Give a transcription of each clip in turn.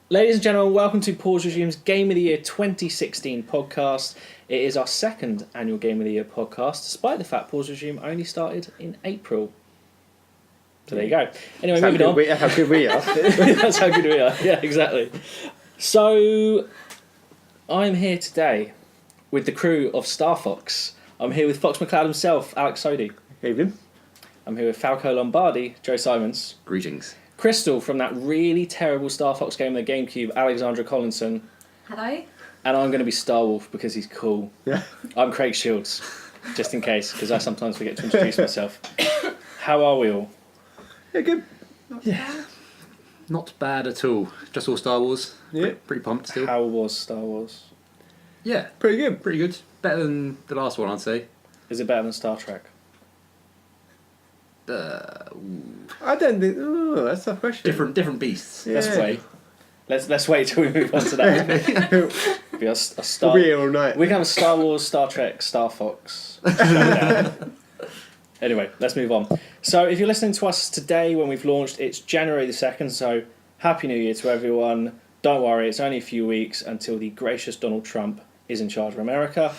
Ladies and gentlemen, welcome to Pause Resume's Game of the Year 2016 podcast. It is our second annual Game of the Year podcast, despite the fact Pause Resume only started in April. So there you go. Anyway, moving on. That's how good we are. That's how good we are. Yeah, exactly. So, I'm here today with the crew of Star Fox. I'm here with Fox McCloud himself, Alex Sodi. Evening. I'm here with Falco Lombardi, Joe Simons. Greetings. Crystal from that really terrible Star Fox game on the GameCube, Alexandra Collinson. Hello. And I'm going to be Star Wolf because he's cool. Yeah. I'm Craig Shields, just in case, because I sometimes forget to introduce myself. How are we all? Yeah, good. Not bad at all. Just all Star Wars. Yeah. Pretty pumped still. How was Star Wars? Yeah. Pretty good. Pretty good. Better than the last one, I'd say. Is it better than Star Trek? I don't think. Oh, that's a tough question. Different beasts. Yeah. Let's wait. Let's wait till we move on to that. Be a Star. We'll be here all night. We can have a Star Wars, Star Trek, Star Fox showdown. Anyway, let's move on. So, if you're listening to us today when we've launched, it's January the 2nd. So, Happy New Year to everyone. Don't worry, it's only a few weeks until the gracious Donald Trump is in charge of America,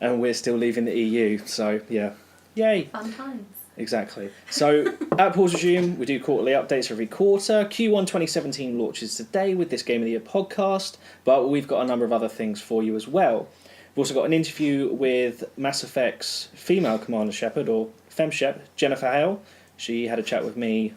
and we're still leaving the EU. So, yeah, yay! Fun times. Exactly. So, at Pause Resume, we do quarterly updates every quarter. Q1 2017 launches today with this Game of the Year podcast, but we've got a number of other things for you as well. We've also got an interview with Mass Effect's female Commander Shepard, or FemShep, Jennifer Hale. She had a chat with me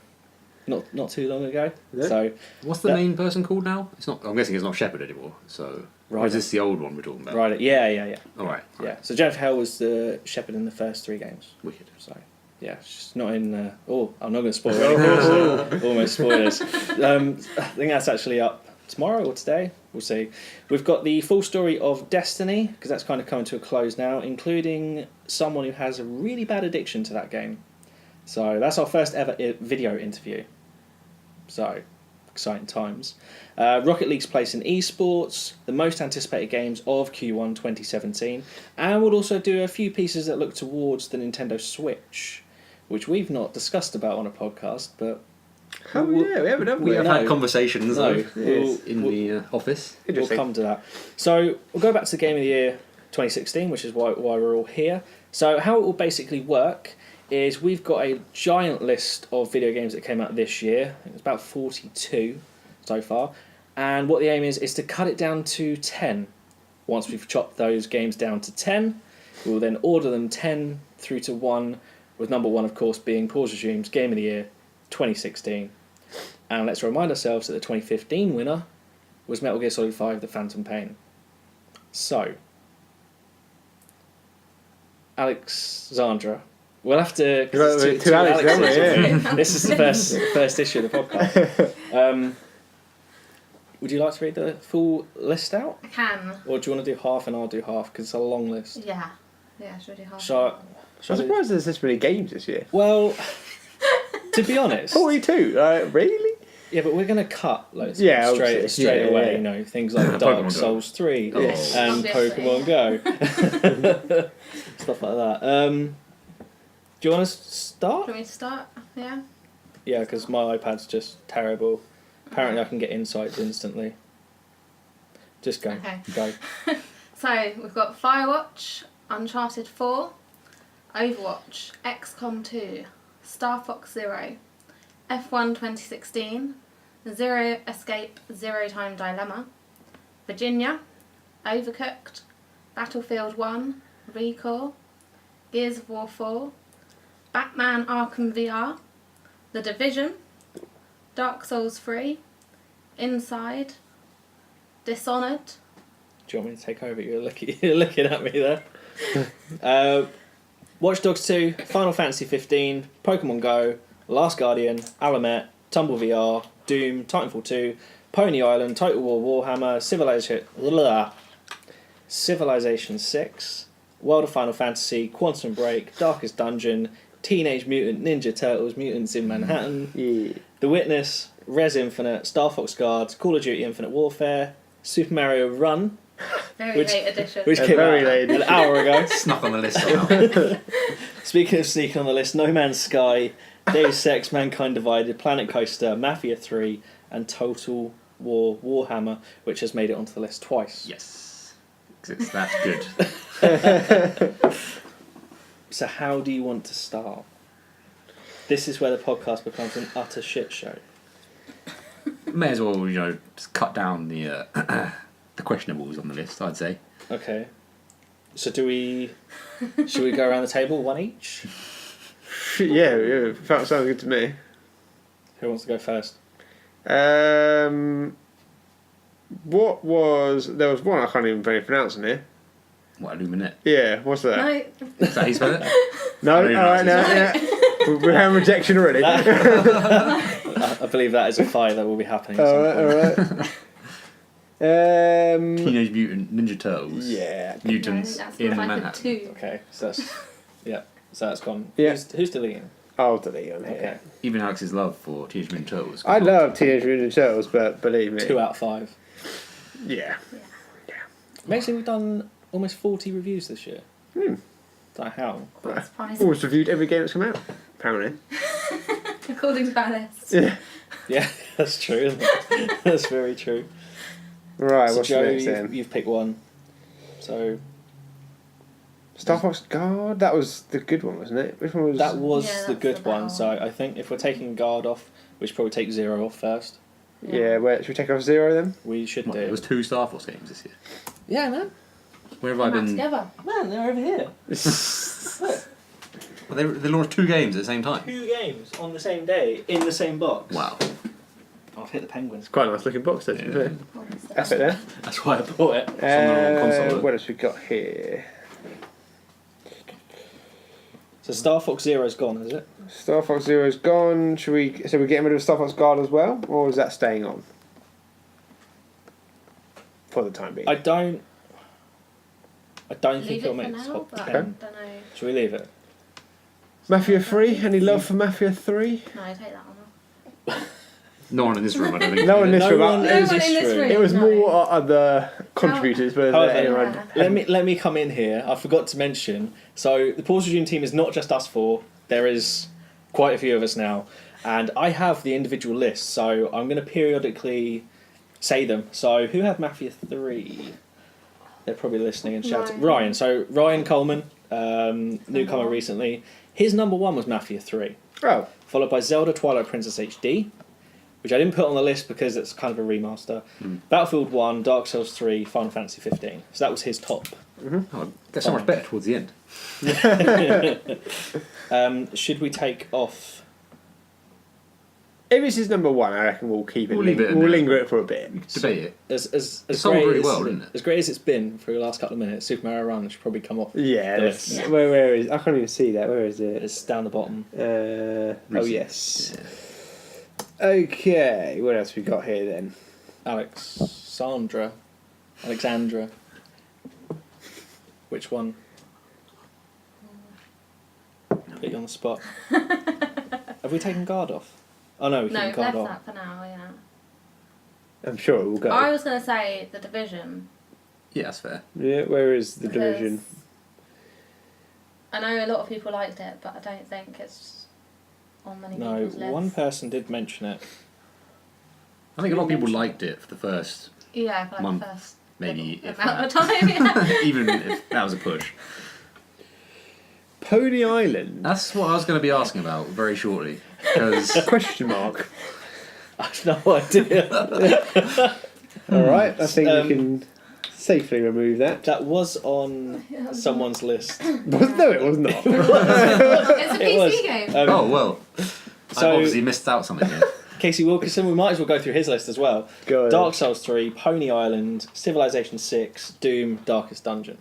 not too long ago. Yeah. So, What's the main person called now? It's not. I'm guessing it's not Shepard anymore. So, or is this the old one we're talking about? right, yeah. All right. Yeah. So Jennifer Hale was the Shepard in the first 3 games. Wicked. So, yeah, she's not in... I'm not going to spoil anything. Almost spoilers. I think that's actually up tomorrow or today. We'll see. We've got the full story of Destiny, because that's kind of coming to a close now, including someone who has a really bad addiction to that game. So that's our first ever video interview. So, exciting times. Rocket League's place in esports, the most anticipated games of Q1 2017, and we'll also do a few pieces that look towards the Nintendo Switch, which we've not discussed about on a podcast, but... We haven't, have we? We have No. had conversations No. though, in the office. We'll come to that. So, we'll go back to the Game of the Year 2016, which is why we're all here. So, how it will basically work is we've got a giant list of video games that came out this year. It's about 42 so far. And what the aim is to cut it down to 10. Once we've chopped those games down to 10, we'll then order them 10 through to 1, with number 1, of course, being Pause Resume's Game of the Year 2016. And let's remind ourselves that the 2015 winner was Metal Gear Solid 5 The Phantom Pain. So, Alexandra, we'll have to... To Alex, Alex's, this is the first issue of the podcast. Would you like to read the full list out? I can. Or do you want to do half and I'll do half, because it's a long list? Yeah. Yeah, it's really hard. So, I'm surprised there's this many games this year. well, to be honest... 42? Really? Yeah, but we're going to cut loads Yeah, straight obviously. away, Yeah. you know, things like Dark Pokemon Go. Souls 3 Yes. and Obviously. Pokemon Go. Stuff like that. Do you want to Do start? you want me to start? Yeah. Yeah, because my iPad's just terrible. Apparently I can get insights instantly. Just go. Okay. Go. So, we've got Firewatch, Uncharted 4, Overwatch, XCOM 2, Star Fox Zero, F1 2016, Zero Escape, Zero Time Dilemma, Virginia, Overcooked, Battlefield 1, Recall, Gears of War 4, Batman Arkham VR, The Division, Dark Souls 3, Inside, Dishonored. Do you want me to take over? You're looking at me there. Watch Dogs 2, Final Fantasy 15, Pokemon Go, Last Guardian, Alamet, Tumble VR, Doom, Titanfall 2, Pony Island, Total War Warhammer, Civilization 6, World of Final Fantasy, Quantum Break, Darkest Dungeon, Teenage Mutant Ninja Turtles, Mutants in Manhattan, Yeah. The Witness, Res Infinite, Star Fox Guards, Call of Duty Infinite Warfare, Super Mario Run, Very Which- late edition. which A came very out late an hour ago. Snuck on the list somehow. Speaking of sneaking on the list, No Man's Sky, Deus Ex, Mankind Divided, Planet Coaster, Mafia 3, and Total War Warhammer, which has made it onto the list twice. Yes. 'Cause that's good. So how do you want to start? This is where the podcast becomes an utter shit show. May as well, just cut down the the questionables on the list, I'd say. Okay. So should we go around the table, one each? Yeah, sounds good to me. Who wants to go first? There was one I can't even very pronounce in here. What, Illuminate? Yeah, what's that? No, Is that how you spell it? No, I don't even alright, know no, what yeah. We're having rejection already. I believe that is a fire that will be happening. At some point. Alright. Teenage Mutant Ninja Turtles. Yeah. Mutants I think that's in like a Manhattan. 2. Okay, so that's so that's gone. Yeah. Who's deleting? I'll delete on here. Okay, Even Alex's love for Teenage Mutant Turtles. I love Teenage Mutant Ninja Turtles, but believe me. 2 out of 5. Yeah. Amazing, we've done almost 40 reviews this year. Hmm. Don't know how. Quite surprising. Always reviewed every game that's come out, apparently. According to our list. Yeah. Yeah, that's true. Isn't it? That's very true. Right, So what's Joe, the next then? you've picked one. So Star Fox Guard? That was the good one, wasn't it? Which one was... that was Yeah, the that's good the one. better So I think if we're taking guard off, we should probably take 0 off first. Yeah, should we take off 0 then? We should What, do. there was 2 Star Force games this year. Yeah, man. Where have I Come out been? together. Man, they're over here. Well, they launched 2 games at the same time. 2 games on the same day in the same box. Wow. I've hit the penguins. Quite a nice looking box, though, to be Yeah. fair. What was that? That's it there. That's why I bought it. on the console, What else we got here? So Star Fox Zero's gone, is it? Star Fox Zero's gone. So we're getting rid of Star Fox Guard as well? Or is that staying on? For the time being. I don't think Leave it'll it for make now, top but I 10. don't know. Should we leave it? Mafia 3? Any love for Mafia 3? No, take that one off. No one in this room, I don't think. No one in this room. one No in one in this room. It was No. more other contributors, but However, anyone... Let me come in here. I forgot to mention. So the Pause Regime team is not just us 4. There is quite a few of us now, and I have the individual lists. So I'm going to periodically say them. So who had Mafia 3? They're probably listening and shouting. Ryan. So Ryan Coleman, newcomer recently. His number 1 was Mafia 3. Oh. Followed by Zelda Twilight Princess HD, which I didn't put on the list because it's kind of a remaster. Battlefield 1, Dark Souls 3, Final Fantasy 15. So that was his top. Oh, that's so much better towards the end. Should we take off? If this is number 1, I reckon we'll keep it. We'll leave it in We'll there. linger it for a bit. Debate it. As sold great really as, well, didn't it? As great as it's been for the last couple of minutes, Super Mario Run should probably come off. Yeah, The that's, list. where is... I can't even see that. Where is it? It's down the bottom. Oh, Recent. yes. Okay, what else we got here then? Alexandra. Which one? Put you on the spot. Have we taken guard off? Oh no, we No, can we've guard left off. that for now, yeah. I'm sure it will go. I was going to say The Division. Yeah, that's fair. Yeah, where is the because division? I know a lot of people liked it, but I don't think it's on many No, people's lists. one person did mention it. I think a lot of people liked it for the first, Yeah, for like month, the first maybe, if amount of that. time, yeah. Even if that was a push. Pony Island? That's what I was going to be asking about very shortly. Because Question mark. I've no idea. Alright, I think we can safely remove that. That was on someone's list. No, it was not. It's a It was. PC game. oh well, So- I obviously missed out something here. Casey Wilkinson, we might as well go through his list as well. Go ahead. Dark Souls 3, Pony Island, Civilization 6, Doom, Darkest Dungeon.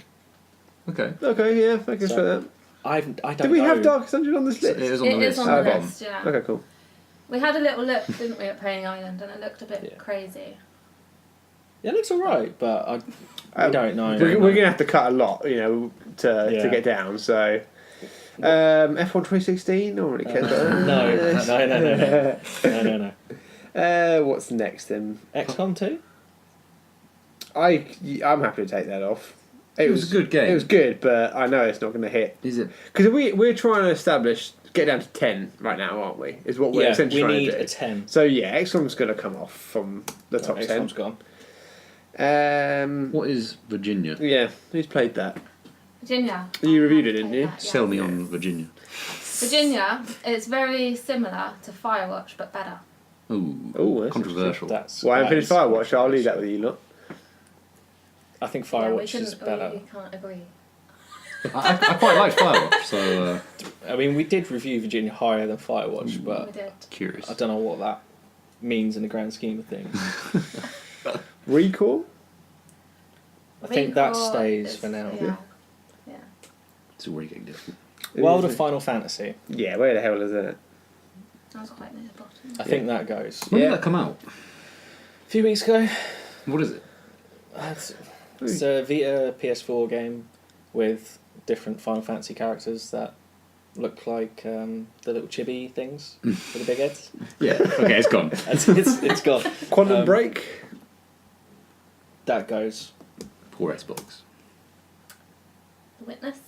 Okay, Okay, yeah, I can So- for that. I don't Did we know. have Darkest Dungeon on this so list? it is on the It list. is on Oh, the okay. list, yeah. Okay, cool. We had a little look, didn't we, at Pony Island, and it looked a bit Yeah. crazy. Yeah, it looks alright, but I don't know. We're going to have to cut a lot, to Yeah. get down, so... F1 2016? No one really cares about that. No. What's next then? XCOM 2? I'm happy to take that off. It was a good game. It was good, but I know it's not going to hit. Is it? Because we're trying to establish get down to 10 right now, aren't we? Is what we're essentially we trying need to do. a 10. So yeah, XCOM's going to come off from the top 10. XCOM's gone. What is Virginia? Yeah, who's played that? Virginia. You reviewed I it, didn't played you? that, Sell me yes. on Virginia. Virginia is very similar to Firewatch, but better. Ooh, Ooh, that's controversial. Well, I haven't finished Firewatch, I'll leave that with you lot. I think Yeah, Firewatch is better. We can't agree. I quite liked Firewatch, so I mean, we did review Virginia higher than Firewatch, We but did. curious. I don't know what that means in the grand scheme of things. Recall? I think that Recall stays is- for now. Yeah. It's already getting difficult. World of Final Fantasy. Yeah, where the hell is it? That was quite near the bottom. I think that goes. When Yeah. did that come out? A few weeks ago. What is it? It's a Vita PS4 game with different Final Fantasy characters that look like the little chibi things with the big heads. Yeah. Okay, it's gone. It's gone. Quantum Break? That goes. Poor Xbox. The Witness.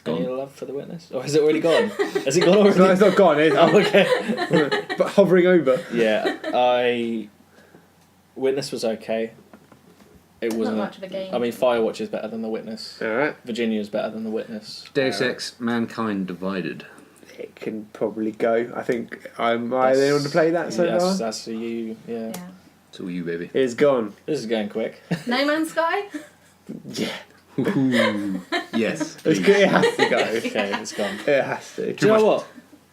Any love for the Witness? Or has it already gone? Has it gone already? No, it's not gone, it's Oh, okay. but hovering over. Yeah, Witness was okay. It Not wasn't. much of a game. I mean, Firewatch is better than the Witness. Alright. Virginia is better than the Witness. Deus Ex: Mankind Divided. It can probably go. I think am I the only one to play that so far? That's for you. Yeah. Yeah. It's all you, baby. It's gone. This is going quick. No Man's Sky. Yeah. Ooh. Yes. It's please. good. It has to go. Okay, it's gone. It has to. Do you know what?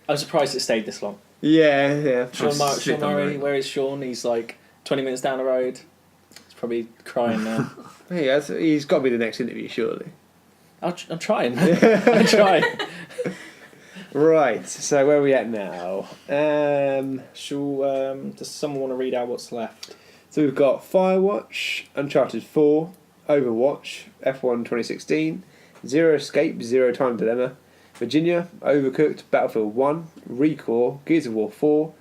I'm surprised it stayed this long. Yeah, yeah. Sean slipped on Murray, the- where is Sean? He's like 20 minutes down the road. He's probably crying now. He's got to be the next interview, surely. I'm trying. I'm trying. Right, so where are we at now? Does someone want to read out what's left? So we've got Firewatch, Uncharted 4, Overwatch, F1 2016, Zero Escape, Zero Time Dilemma, Virginia, Overcooked, Battlefield 1, Recall, Gears of War 4,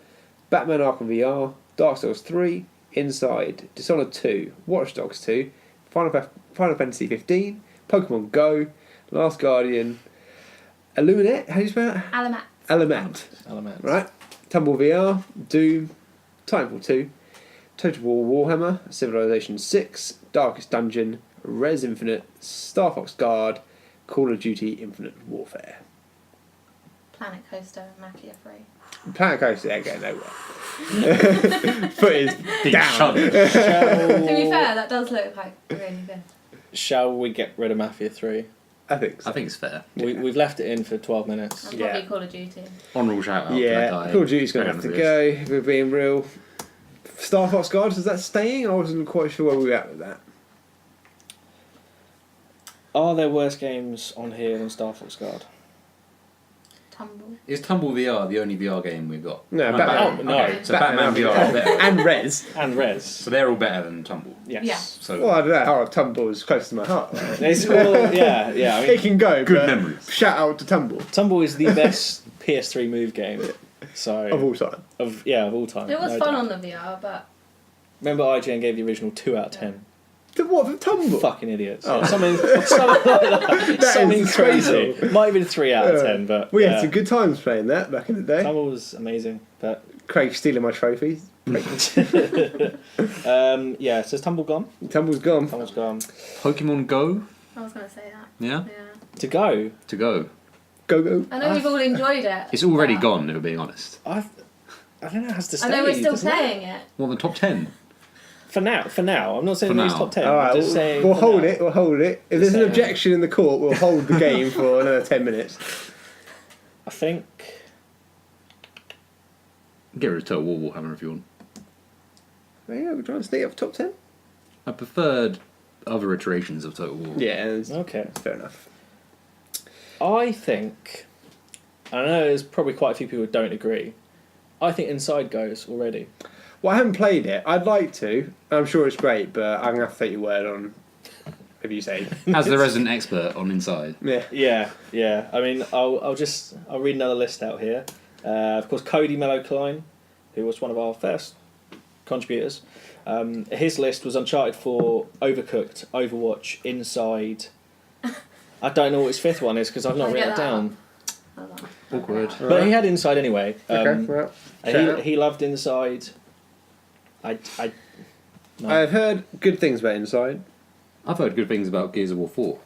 Batman Arkham VR, Dark Souls 3, Inside, Dishonored 2, Watch Dogs 2, Final Fantasy 15, Pokemon Go, Last Guardian, Illuminate, how do you spell it? Alamat. Element. Right. Tumble VR, Doom, Titanfall 2, Total War Warhammer, Civilization 6, Darkest Dungeon, Res Infinite, Star Fox Guard, Call of Duty Infinite Warfare. Planet Coaster. Mafia 3. Planet Coaster ain't going nowhere. Foot is Big down. shudder. To be Shall, fair, that does look like really good. shall we get rid of Mafia 3? I think so. I think it's fair. We've left it in for 12 minutes. And Yeah. probably Call of Duty. Honourable shout out. Yeah, to that guy. Call of Duty's going to Very have to on go, if we're being real. Star Fox Guard, is that staying? I wasn't quite sure where we were at with that. Are there worse games on here than Star Fox Guard? Tumble. Is Tumble VR the only VR game we've got? No, Am I Batman. back? Oh, no. Okay, so Batman VR is better. And Res. And Res. So they're all better than Tumble. Yes. Yeah. So Well, I don't know. Oh, Tumble is close to my heart. It's all, yeah. I mean, It can go, good but memories. shout out to Tumble Tumble is the best PS3 move game. So of all time. of all time. It was no fun doubt. on the VR, but Remember, IGN gave the original 2 out of 10. To what, for Tumble? Fucking idiots. Oh. Something like that. That Something is crazy. disgraceful. Might have been 3 out of 10, but We yeah. had some good times playing that back in the day. Tumble was amazing, but Craig stealing my trophies. yeah. So is Tumble gone? Tumble's gone. Tumble's gone. Pokemon Go. I was going to say that. Yeah. Yeah. To go. To go. Go. I know we've all enjoyed it. It's already but gone. If we're being honest. I don't know. It has to stay. I know we're still doesn't it? playing it. Well, the top 10. For now. I'm not saying For it's now. top 10. All right, I'm just saying. we'll for hold now. it. We'll hold it. If Just there's an saying. objection in the court, we'll hold the game for another 10 minutes. I think. Get rid of Total War Warhammer if you want. Oh, yeah, we're trying to stay up top 10. I preferred other iterations of Total War. Yeah, it's Okay. fair enough. I think. I know there's probably quite a few people who don't agree. I think Inside goes already. Well, I haven't played it. I'd like to. I'm sure it's great, but I'm going to have to take your word on if you say. As the resident expert on Inside. Yeah. Yeah. I mean, I'll read another list out here. Of course, Cody Mello Klein, who was one of our first contributors. His list was Uncharted 4, Overcooked, Overwatch, Inside. I don't know what his fifth one is because I've not I written get it that down. Awkward. But he had Inside anyway. Okay, well, He loved Inside. No. I've heard good things about Inside. I've heard good things about Gears of War 4,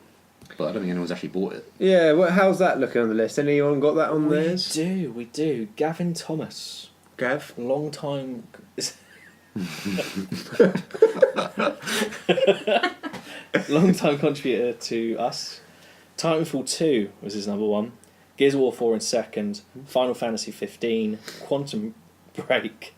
but I don't think anyone's actually bought it. Yeah, how's that looking on the list? Anyone got that on theirs? We do. Gavin Thomas, Gav? long time. Long time contributor to us. Titanfall 2 was his number one. Gears of War 4 in second. Final Fantasy 15. Quantum Break.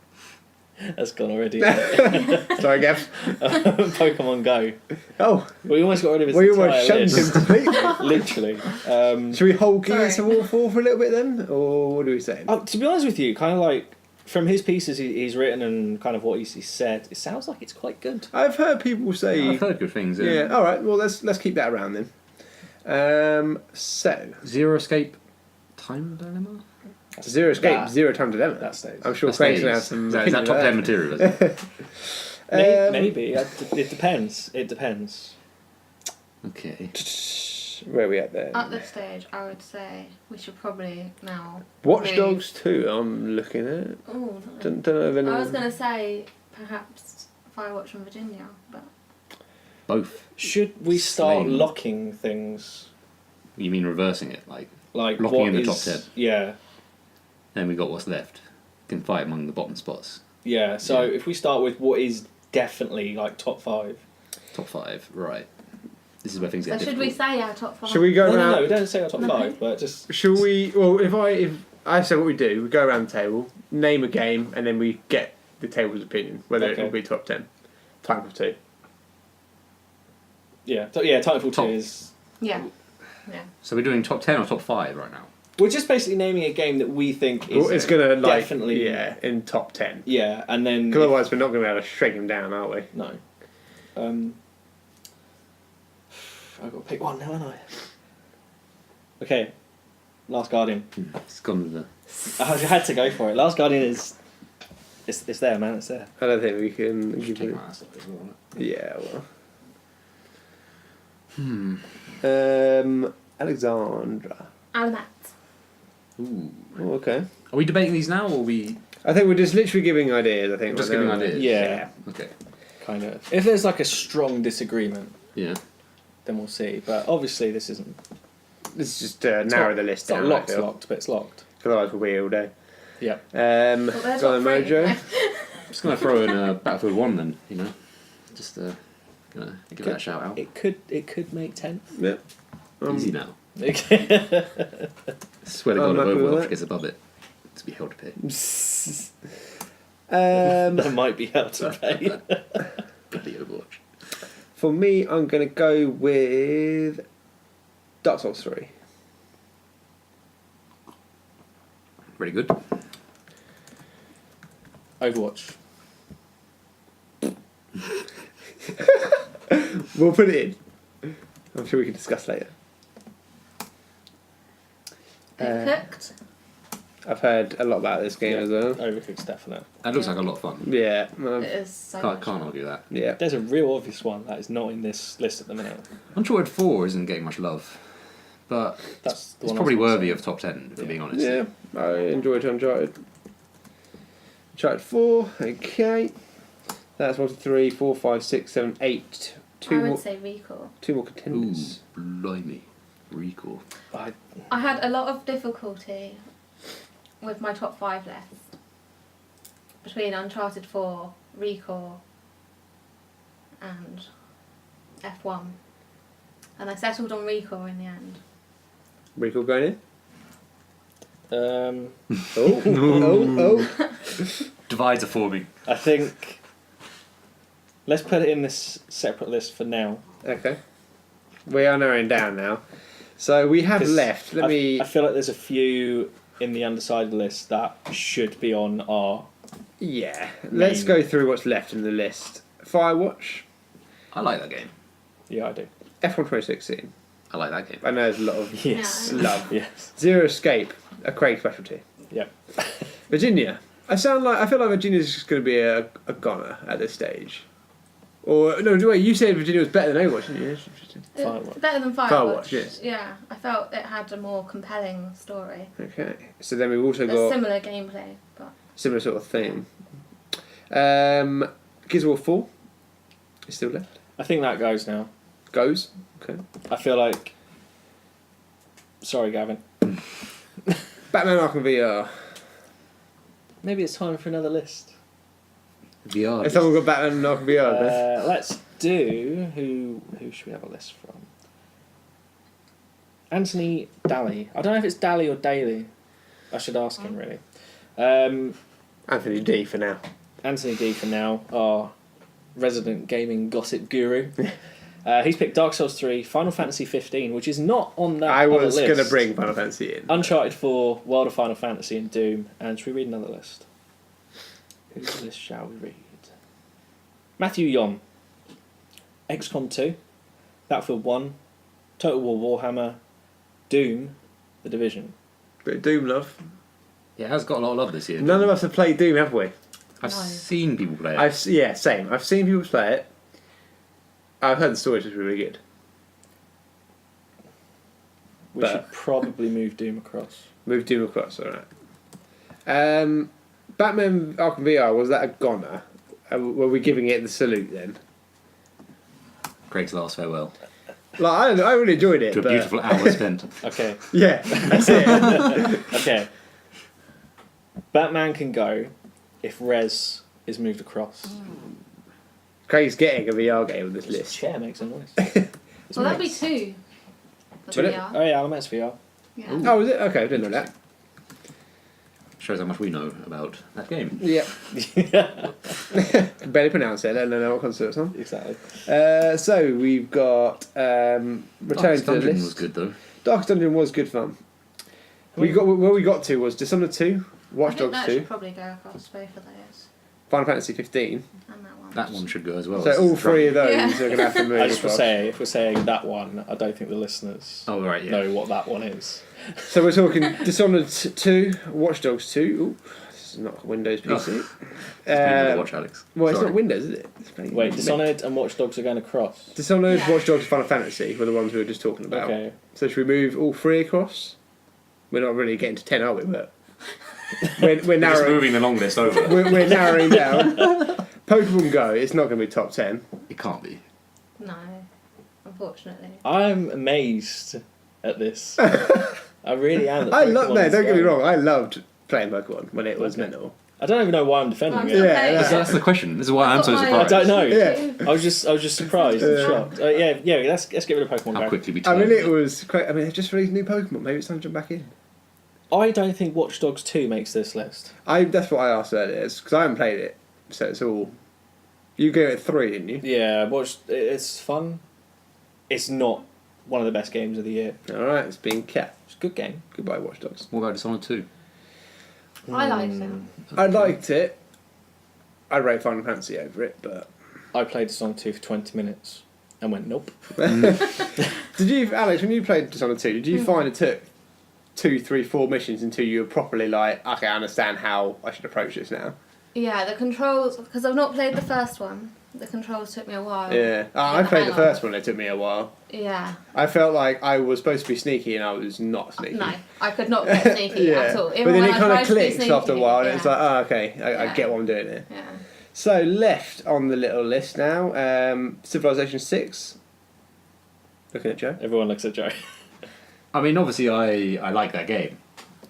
That's gone already. Sorry, Gav. Pokemon Go. Oh, We almost got rid of his we entire almost shunned list. him completely. Literally. Should we hold Gears of Sorry. War 4 for a little bit then? Or what do we say? To be honest with you, kind of like from his pieces he's written and kind of what he's said, it sounds like it's quite good. I've heard people say... I've heard good things. Yeah, alright, well let's keep that around then. So, Zero Escape Time Dilemma? Zero Escape, That- Zero Time Dilemma. That stays. I'm sure That Craig's stays. going to have some... Is that top 10 material, is it? Maybe. It depends. It depends. Okay. Where are we at there? At this stage, I would say we should probably now. Watch move- Dogs 2, I'm looking at. Oh, Don't know if anyone... I was going to say perhaps Firewatch and Virginia, but Both. Should we start Slain. locking things? You mean reversing it? Like Like locking what in the is- top 10. Yeah. Then we got what's left. Can fight among the bottom spots. Yeah. So Yeah. if we start with what is definitely like top 5. Top 5, right. This is where things so get should difficult. we say our top 5? Should we go No, around... no, we don't say our top No. 5, but just Should we... Well, if I say what we do, we go around the table, name a game, and then we get the table's opinion, whether Okay. it will be top 10. Titanfall 2. yeah. Titanfall 2 Top. is. Yeah. Yeah. So we're doing top 10 or top 5 right now? We're just basically naming a game that we think is Well, it's going to, like... definitely Yeah, in top 10. Yeah, and then Because otherwise we're not going to be able to shrink him down, are we? no. I've got to pick one now, haven't I? Okay, Last Guardian. It's gone with the... I had to go for it. Last Guardian is. It's there, man. It's there. I don't think we can give Take it... my ass off as well. Yeah, well... Alexandra. Alamat. Ooh. Oh, okay. Are we debating these now, or are we... I think we're just literally giving ideas, I think. Just right giving now. ideas? Yeah, Okay. kind of. If there's like a strong disagreement, Yeah. then we'll see. But obviously, this isn't. Let's just narrow the list It's not down. locked, I feel. locked, but it's locked. Otherwise we'll be here all day. Yeah. Well, there's Got a top 3. mojo. I'm just going to throw in Battlefield 1 then, you know? Just gonna give that a shout out. It could make 10. Yep. Easy now. Okay. Swear to I'm God, if happy with Overwatch that. gets above it, to be held to pay. That might be held to pay. Bloody Overwatch. For me, I'm going to go with Dark Souls 3. Really good. Overwatch. We'll put it in. I'm sure we can discuss later. Cooked. I've heard a lot about this game Yeah. as well. Overcooked's definite. That looks like a lot of fun. Yeah. It is so Can't, much can't fun. argue that. Yeah. There's a real obvious one that is not in this list at the minute. Uncharted 4 isn't getting much love, but That's the it's one probably I was gonna worthy say. of top 10, if I'm being honest. Yeah. I enjoyed Uncharted. Uncharted 4. Okay. That's 1, 2, 3, 4, 5, 6, 7, 8. I Two would more, say Recall. two more Ooh, contenders. blimey. Recall. I had a lot of difficulty with my top 5 list between Uncharted 4, Recall, and F1, and I settled on Recall in the end. Recall going in? Oh, Oh. Divides are forming. I think. Let's put it in this separate list for now. Okay. We are narrowing down now. So we have 'Cause left. Let me. I feel like there's a few in the undecided list that should be on our. Yeah. Let's Name. go through what's left in the list. Firewatch, I like that game. Yeah, I do. F1 2016. I like that game. I know there's a lot of Yes. Yeah. love. Yes. Zero Escape, a Craig specialty. Yep. Virginia. I feel like Virginia's just going to be a goner at this stage. Or no, wait. You said Virginia was better than Overwatch, didn't you? That's interesting. Firewatch. Better than Firewatch. Firewatch, yes. Yeah, I felt it had a more compelling story. Okay. So then we've also But got similar gameplay, but similar sort of theme. Gears of War 4 is still left. I think that goes now. Goes. Okay. I feel like. Sorry, Gavin. Batman Arkham VR. Maybe it's time for another list. VR. Has someone got Batman Arkham VR? then? Let's do who should we have a list from? Anthony Daly. I don't know if it's Daly or Daly. I should ask him really. Anthony D for now. Anthony D for now, our resident gaming gossip guru. He's picked Dark Souls 3, Final Fantasy 15, which is not on that I other was list. going to bring Final Fantasy in. Uncharted 4, World of Final Fantasy and Doom. And should we read another list? Whose list shall we read? Matthew Yon. XCOM 2, Battlefield 1, Total War Warhammer, Doom, The Division. Bit of Doom love. Yeah, it has got a lot of love this year. None of us have played Doom, have we? I've No. seen people play it. Same. I've seen people play it. I've heard the story was really good. We But- should probably move Doom across. Move Doom across, alright. Batman Arkham VR, was that a goner? Were we giving it the salute then? Craig's last farewell. Like, I don't know, I really enjoyed it. To a but- beautiful hour spent. Okay, Yeah, that's it. okay. Batman can go if Rez is moved across. Craig's getting a VR game on this This list. chair makes a noise. well, that'd be two. For Would it? VR. Oh yeah, Alamet's VR. Yeah. Oh, was it? Okay, I didn't know that. Shows how much we know about that game. Yeah. Can barely pronounce it, I don't know what console it's on. Exactly. So we've got returning Darkest to the Dungeon list. was good though. Darkest Dungeon was good fun. We got where we got to was Dishonored 2, Watch I think Dogs that 2, should probably go across both of those. Final Fantasy 15. And that one. That one should go as well. So all three of those Yeah. are going to have to move I just will across. say, if we're saying that one, I don't think the listeners Oh right, yeah. know what that one is. So we're talking Dishonored 2, Watch Dogs 2. Ooh, this is not Windows PC. Watch Alex. Well, it's Sorry. not Windows, is it? It's bloody Wait, Mac. Dishonored and Watch Dogs are going across. Dishonored, Yeah. Watch Dogs, Final Fantasy were the ones we were just talking about. Okay. So should we move all three across? We're not really getting to 10, are we? But we're Just narrowing. moving the long list over. We're narrowing down. Pokemon Go. It's not going to be top 10. It can't be. No, unfortunately. I'm amazed at this. I really am. that I love. Pokemon No, is don't get me going. wrong. I loved playing Pokemon when it was Okay. mental. I don't even know why I'm defending I'm it. still Yeah, playing that's- it. That's the question. This is why I'm so I've surprised. got my- I don't know. Yeah. I was just surprised and shocked. Yeah. Let's get rid of Pokemon How Go. quickly we I turn. mean, it was. I mean, they've just released new Pokemon. Maybe it's time to jump back in. I don't think Watch Dogs 2 makes this list. That's what I asked earlier, because I haven't played it, so it's all. You gave it 3, didn't you? Yeah, it's fun. It's not one of the best games of the year. All right, it's been kept. It's a good game. Goodbye, Watch Dogs. What about Dishonored 2? I liked it. I liked it. I rate Final Fantasy over it, but I played Dishonored 2 for 20 minutes and went, nope. did you, Alex? When you played Dishonored 2, did you find it took 2, 3, 4 missions until you were properly like, okay, I understand how I should approach this now? Yeah, the controls, because I've not played the first one, the controls took me a while. Yeah, I played the first one. It took me a while. Yeah. I felt like I was supposed to be sneaky, and I was not sneaky. No, I could not get sneaky at all. Even but then when it I kind tried of to be clicks sneaky, after a while, and yeah. it's like, oh, okay, I Yeah. get what I'm doing here. Yeah. So left on the little list now, Civilization 6. Looking at Joe. Everyone looks at Joe. I mean, obviously, I like that game.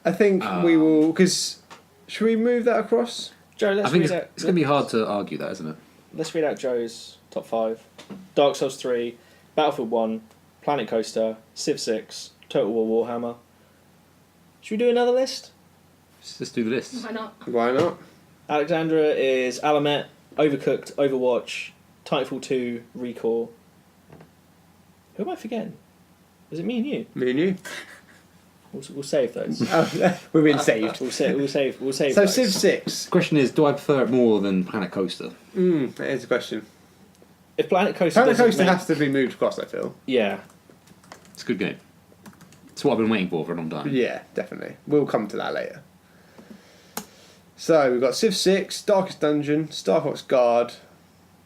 I think we will, because should we move that across? Joe, I let's think read it's, out. it's going to be hard to argue that, isn't it? Let's read out Joe's top 5. Dark Souls 3, Battlefield 1, Planet Coaster, Civ 6, Total War Warhammer. Should we do another list? Let's do the list. Why not? Why not? Alexandra is Alamet, Overcooked, Overwatch, Titanfall 2, Recall. Who am I forgetting? Is it me and you? Me and you. We'll save those. We've been saved. We'll save So those. Civ 6. The question is, do I prefer it more than Planet Coaster? That is a question. If Planet Coaster Planet doesn't Coaster make- has to be moved across, I feel. Yeah. It's a good game. It's what I've been waiting for a long time. Yeah, definitely. We'll come to that later. So we've got Civ 6, Darkest Dungeon, Star Fox Guard,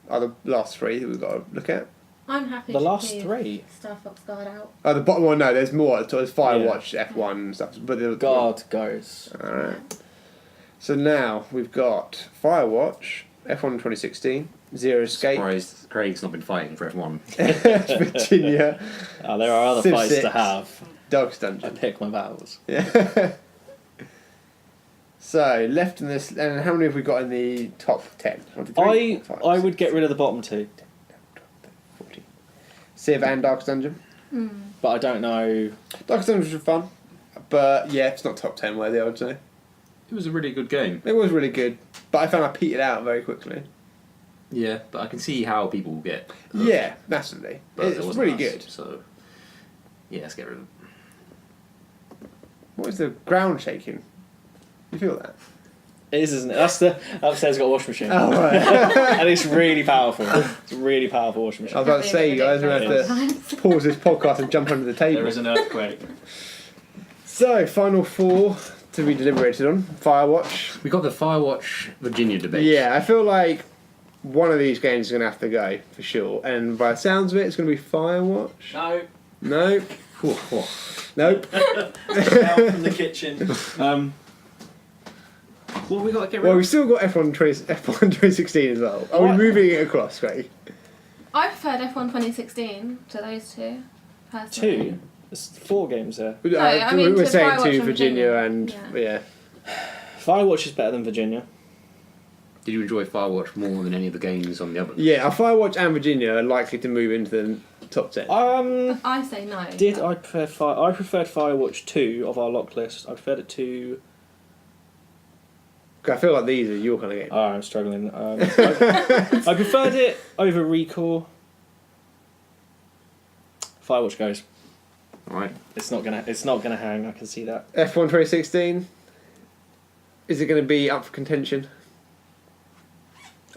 are the last three that we've got to look at. I'm happy The to last leave three. Star Fox Guard out. Oh, the bottom one, no, there's more. So there's Firewatch, F1 and stuff. But God goes. Alright. So now we've got Firewatch, F1 2016, Zero Escape, Surprised Craig's not been fighting for F1. Virginia, Oh, there are other Civ fights 6. to have. Darkest I Dungeon. pick my battles. Yeah. So, left in this, and how many have we got in the top 10? 1, 2, 3, 4, 5, I 6, would get rid of the bottom two, 14. Civ and Darkest Dungeon. but I don't know. Darkest Dungeon was fun, but yeah, it's not top 10 worthy, I would say. It was a really good game. It was really good, but I found I petered out very quickly. Yeah, but I can see how people get. Yeah, massively. But it It's wasn't really us, good. So, yeah, let's get rid of it. What is the ground shaking? You feel that? It is, isn't it? That's the upstairs got a washing machine, Oh, right. and it's really powerful. It's a really powerful washing I machine. was about to say, you guys are going to have Sometimes. to pause this podcast and jump under the table. There is an earthquake. So, final four to be deliberated on. Firewatch. We got the Firewatch Virginia debate. Yeah, I feel like one of these games is going to have to go, for sure. And by the sounds of it, it's going to be Firewatch. No. Nope. Nope. Out from the kitchen. Well, we got to get rid Well, of. we've still got F1 2016 as well. Are we What? moving it across, Craig? I preferred F1 2016 to those two, personally. Two. There's 4 games there. I mean, we're to saying Firewatch to and Virginia Virginia, and yeah. Firewatch is better than Virginia. Did you enjoy Firewatch more than any of the games on the other? Yeah, Firewatch and Virginia are likely to move into the top 10. I say no. I prefer I preferred Firewatch 2 of our lock list. I preferred it to. I feel like these are your kind of game. Oh, I'm struggling. I preferred it over Recall. Firewatch goes. Alright. It's not gonna hang. I can see that. F1 2016. Is it going to be up for contention?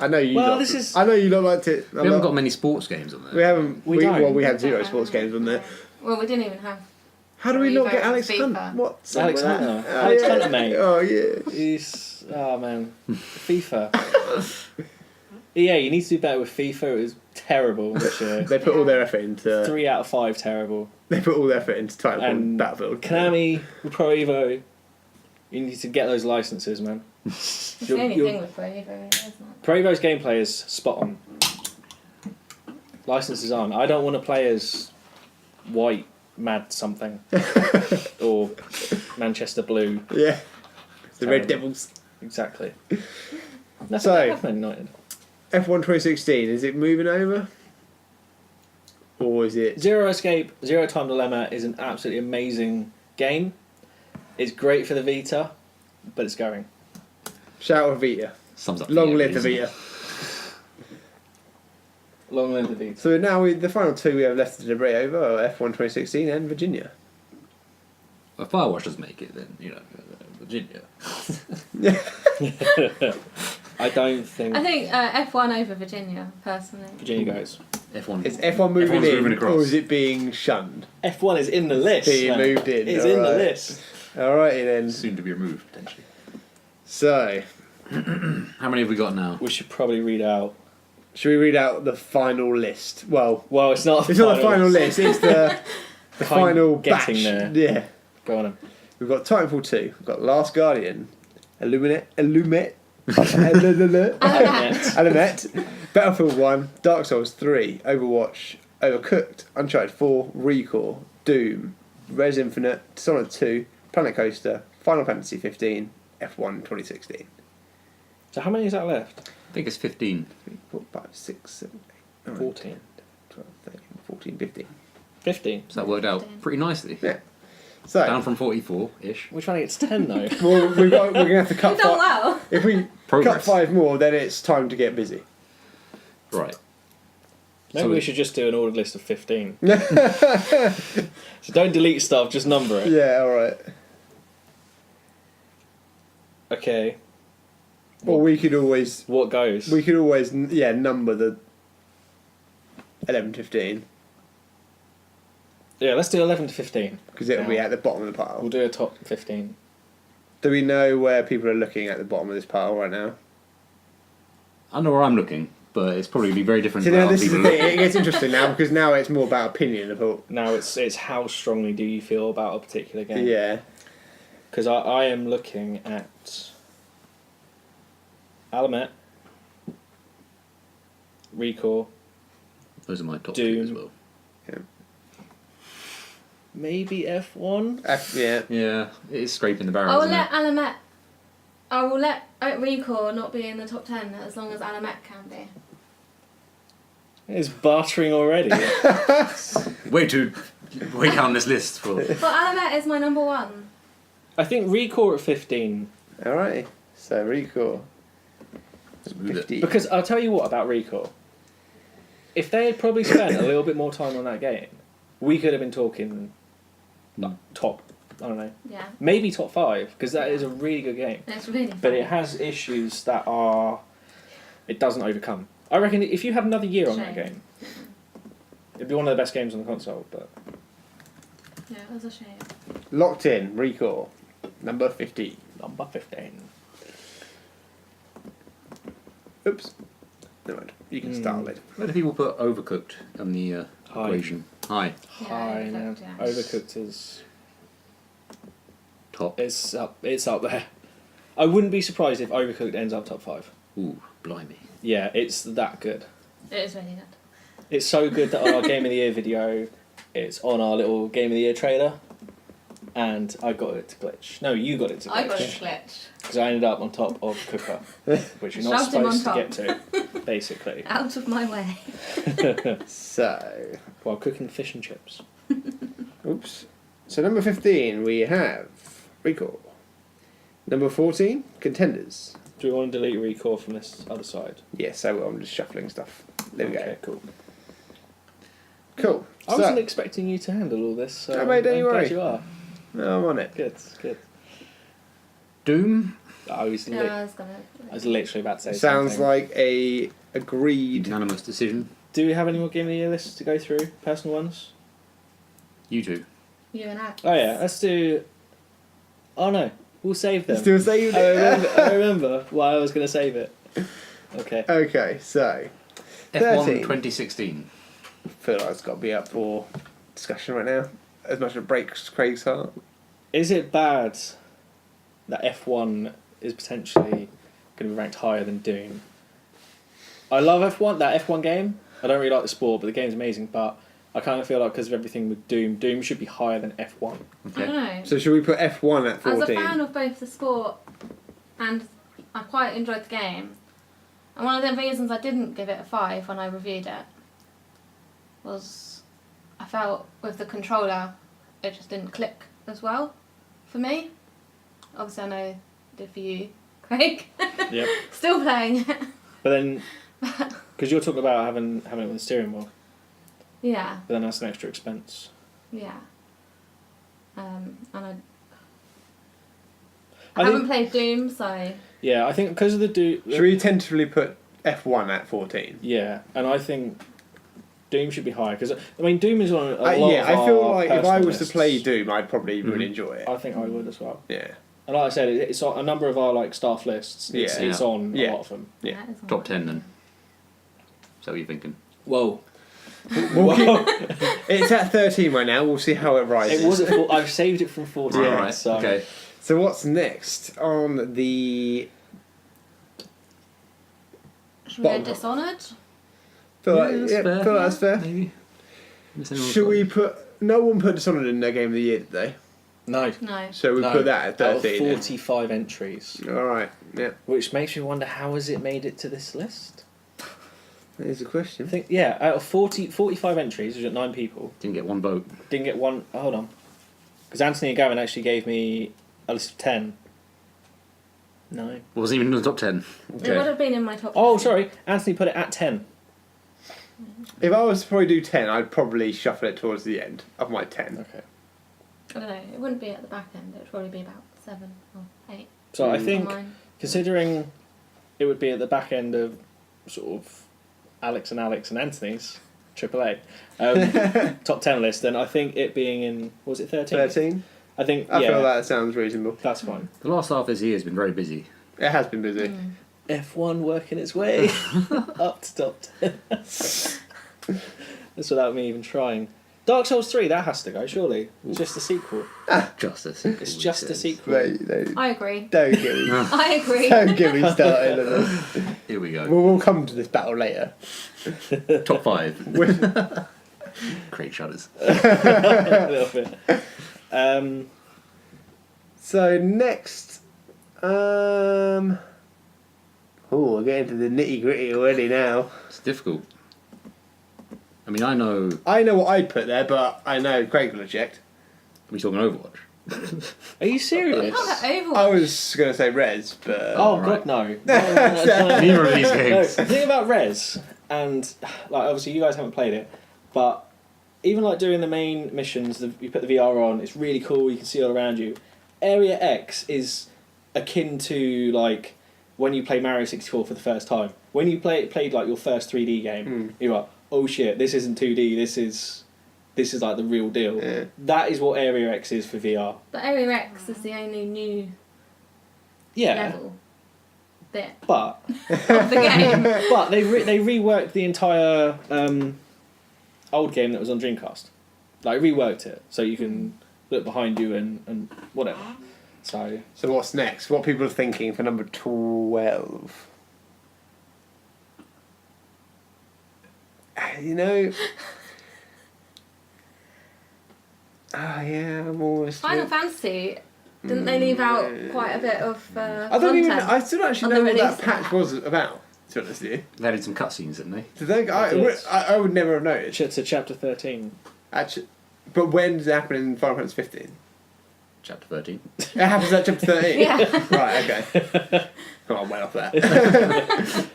I know you. Well, lot, this is- I know you don't liked it. We haven't got many sports games on there. We haven't. We don't. Well, we had 0 Okay. sports games on there. Well, we didn't even have. How do we not get Alex FIFA. Hunt? What? Alex Hunter. Oh, Alex yeah. Hunter, mate. Oh yeah. He's man. FIFA. Yeah, you need to do better with FIFA. It was terrible this year. They put all their effort into. 3 out of 5 terrible. They put all their effort into Titanfall and And Battlefield. Konami, with Pro Evo, you need to get those licenses, man. It's the only thing with Pro Evo, isn't it? Pro Evo's gameplay is spot on. Licenses aren't. I don't want to play as White Mad something or Manchester Blue. Yeah. The Red Terrible. Devils. Exactly. That's So- what happened, United. F1 2016. Is it moving over? Or is it? Zero Escape, Zero Time Dilemma is an absolutely amazing game. It's great for the Vita, but it's going. Shout out Vita. Sums up. Long the live the isn't Vita. it? Long live the Vita. So now the final two we have left to deliberate over are F1 2016 and Virginia. Well, if Firewatch doesn't make it, then Virginia. I don't think I think F1 over Virginia, personally. Virginia goes. F1. Is F1 moving F1's in moving across. or is it being shunned? F1 is in the list. Being man. moved in. It's in the alright. list. Alrighty then. Soon to be removed, potentially. So, How many have we got now? We should probably read out. should we read out the final list? Well, Well, it's not. it's not the final list, it's the final batch. Getting there. Yeah. Go on. Then. We've got Titanfall 2, we've got Last Guardian, Illuminate, Alumet, Battlefield 1, Dark Souls 3, Overwatch, Overcooked, Uncharted 4, Recall, Doom, Res Infinite, Dishonored 2, Planet Coaster, Final Fantasy 15, F1 2016. So how many is that left? I think it's 15. 3, 4, 5, 6, 7, 8, 9, 14. 10, 12, 13, 14, 15. 15. So that worked out pretty nicely. Yeah. So, Down from 44-ish. Which one gets 10 though? well, we're going to have to cut You've done 5. well. If we cut Progress. 5 more, then it's time to get busy. Right. Maybe So we we- should just do an ordered list of 15. So don't delete stuff, just number it. Yeah, alright. Okay. Or we could always What goes? number the 11, 15 Yeah, let's do 11 to 15. because it'll be Yeah. at the bottom of the pile. We'll do a top 15. Do we know where people are looking at the bottom of this pile right now? I know where I'm looking, but it's probably be very different. So for now other this is the people. thing. It gets interesting now because now it's more about opinion of Now it's how strongly do you feel about a particular game? Yeah. Because I am looking at Alamet, Recall, Those are my top Doom. two as well. maybe F1. Yeah. Yeah, it is scraping the barrel. I will isn't let it? Alamet. I will let Recall not be in the top 10 as long as Alamet can be. It's bartering already. Way down this list for. But Alamet is my number one. I think Recall at 15. Alright. So Recall. Smooth it. 50. Because I'll tell you what about Recall. If they had probably spent a little bit more time on that game, we could have been talking like, top, I don't know, Yeah. maybe top 5, because that is a really good game. It's really fun. But it has issues that it doesn't overcome. I reckon if you had another year on that Shame. game, it'd be one of the best games on the console. But Yeah, it was a shame. Locked in. Recall. Number 50. number 15. Oops. Never mind. You can start later. Where do people put Overcooked on the High. equation? High. Yeah, High now. Overcooked, yeah. Overcooked is Top. it's up there. I wouldn't be surprised if Overcooked ends up top 5. Ooh, blimey. Yeah, it's that good. It is really good. It's so good that on our Game of the Year video, it's on our little Game of the Year trailer, and I got it to glitch. No, you got it to glitch. I got a glitch. Because I ended up on top of Cooker, which you're not Shoved him on supposed to get to, basically. Out of my way. So. While cooking fish and chips. Oops. So number 15 we have Recall. Number 14, Contenders. Do we want to delete Recall from this other side? Yes, I will. I'm just shuffling stuff. There we Okay, cool. go. Cool. I wasn't expecting you to handle all this, so No, mate, don't I'm you glad worry. you are. No, I'm on it. Good, good. Doom. I was, Yeah, I was gonna. I was literally about to say Sounds something. like a agreed. Unanimous decision. Do we have any more Game of the Year lists to go through? Personal ones? You two. You and Alex. Oh yeah, let's do... Oh no, we'll save them. Still saved I it. remember why I was going to save it. Okay. Okay, so F1 13. 2016. I feel like it's got to be up for discussion right now. As much as it breaks Craig's heart. Is it bad that F1 is potentially going to be ranked higher than Doom? I love F1, that F1 game. I don't really like the sport, but the game's amazing. But I kind of feel like because of everything with Doom should be higher than F1. I Okay. don't know. So should we put F1 at 14? As a fan of both the sport and I quite enjoyed the game, and one of the reasons I didn't give it a 5 when I reviewed it was I felt with the controller it just didn't click as well for me. Obviously I know it did for you, Craig. Yep. Still playing it. But then, because you're talking about having it with the steering wheel, Yeah, but then that's an extra expense. yeah. And I I haven't played Doom, so Yeah, I think because of the Doom... Should we tentatively put F1 at 14? Yeah, and I think Doom should be higher because I mean Doom is on a lot Yeah, of I feel our like if I personal was to lists. play Doom, I'd probably really Mhm. enjoy it. I think I would as well. Yeah. And like I said, it's on a number of our like staff lists. It's, Yeah. it's on Yeah. a lot of them. Yeah. that is all Top right. 10 then. Is that what you're thinking? Whoa! It's at 13 right now. We'll see how it rises. It was at I've saved it from 14. Yeah. Right. So Okay. So what's next on the... Should we go Bottom. Dishonored? Feel like, that's yeah, fair. feel like that's fair. Maybe. Unless anyone's Should got- we put... No one put Dishonored in their Game of the Year, did they? no, No. So we no. put that at Out of 13. then. 45 entries, Alright, yeah. which makes me wonder how has it made it to this list? There's a I question. think out of 45 entries, which are 9 people, Didn't get one vote. didn't get one. Hold on, because Anthony and Gavin actually gave me a list of 10. No. Wasn't even in the top 10. It would have been in my top. Oh, 10. sorry. Anthony put it at 10. If I was to probably do 10, I'd probably shuffle it towards the end of my 10. Okay. I don't know. It wouldn't be at the back end. It would probably be about 7 or 8. So I Mm. think, on mine. considering it would be at the back end of sort of Alex and Anthony's AAA top 10 list, then I think it being in, was it 13? 13? I think, I yeah, feel that sounds reasonable. that's fine. The last half of this year has been very busy. It has been busy. F1 working its way up to top 10. That's without me even trying. Dark Souls 3, that has to go, surely. It's just a sequel. Just a sequel. It's just a sequel. Mate, I agree. don't get me. I agree. Don't get me started on this. Here we go. We'll come to this battle later. Top 5. Craig shudders. A little bit. So next, we're getting to the nitty gritty already now. It's difficult. I mean, I know. I know what I'd put there, but I know Craig will eject. We're talking Overwatch. Are you serious? Oh, Overwatch. I was going to say Res, but Oh, Right. God, no. Neither of these No, games. the thing about Res, and like obviously you guys haven't played it, but even like doing the main missions, you put the VR on, it's really cool, you can see all around you. Area X is akin to like when you play Mario 64 for the first time. When you played like your first 3D game, you're like, oh shit, this isn't 2D, this is like the real deal. Yeah. That is what Area X is for VR. But Area X is the only new Yeah, level bit but of the game. but they reworked the entire old game that was on Dreamcast. Like reworked it so you can look behind you and whatever. So what's next? What people are thinking for number 12? You know. Oh yeah, I'm almost. Final Fantasy, didn't they leave out quite a bit of I don't even. content? I still don't actually on know the what that release of patch that? was about. To be honest with you, They added some cutscenes, didn't they? to think, I would never have noticed. to chapter 13. Actually, but when does it happen in Final Fantasy 15? Chapter 13. It happens at chapter 13. Yeah. Right. Okay. Oh, I'm well off that.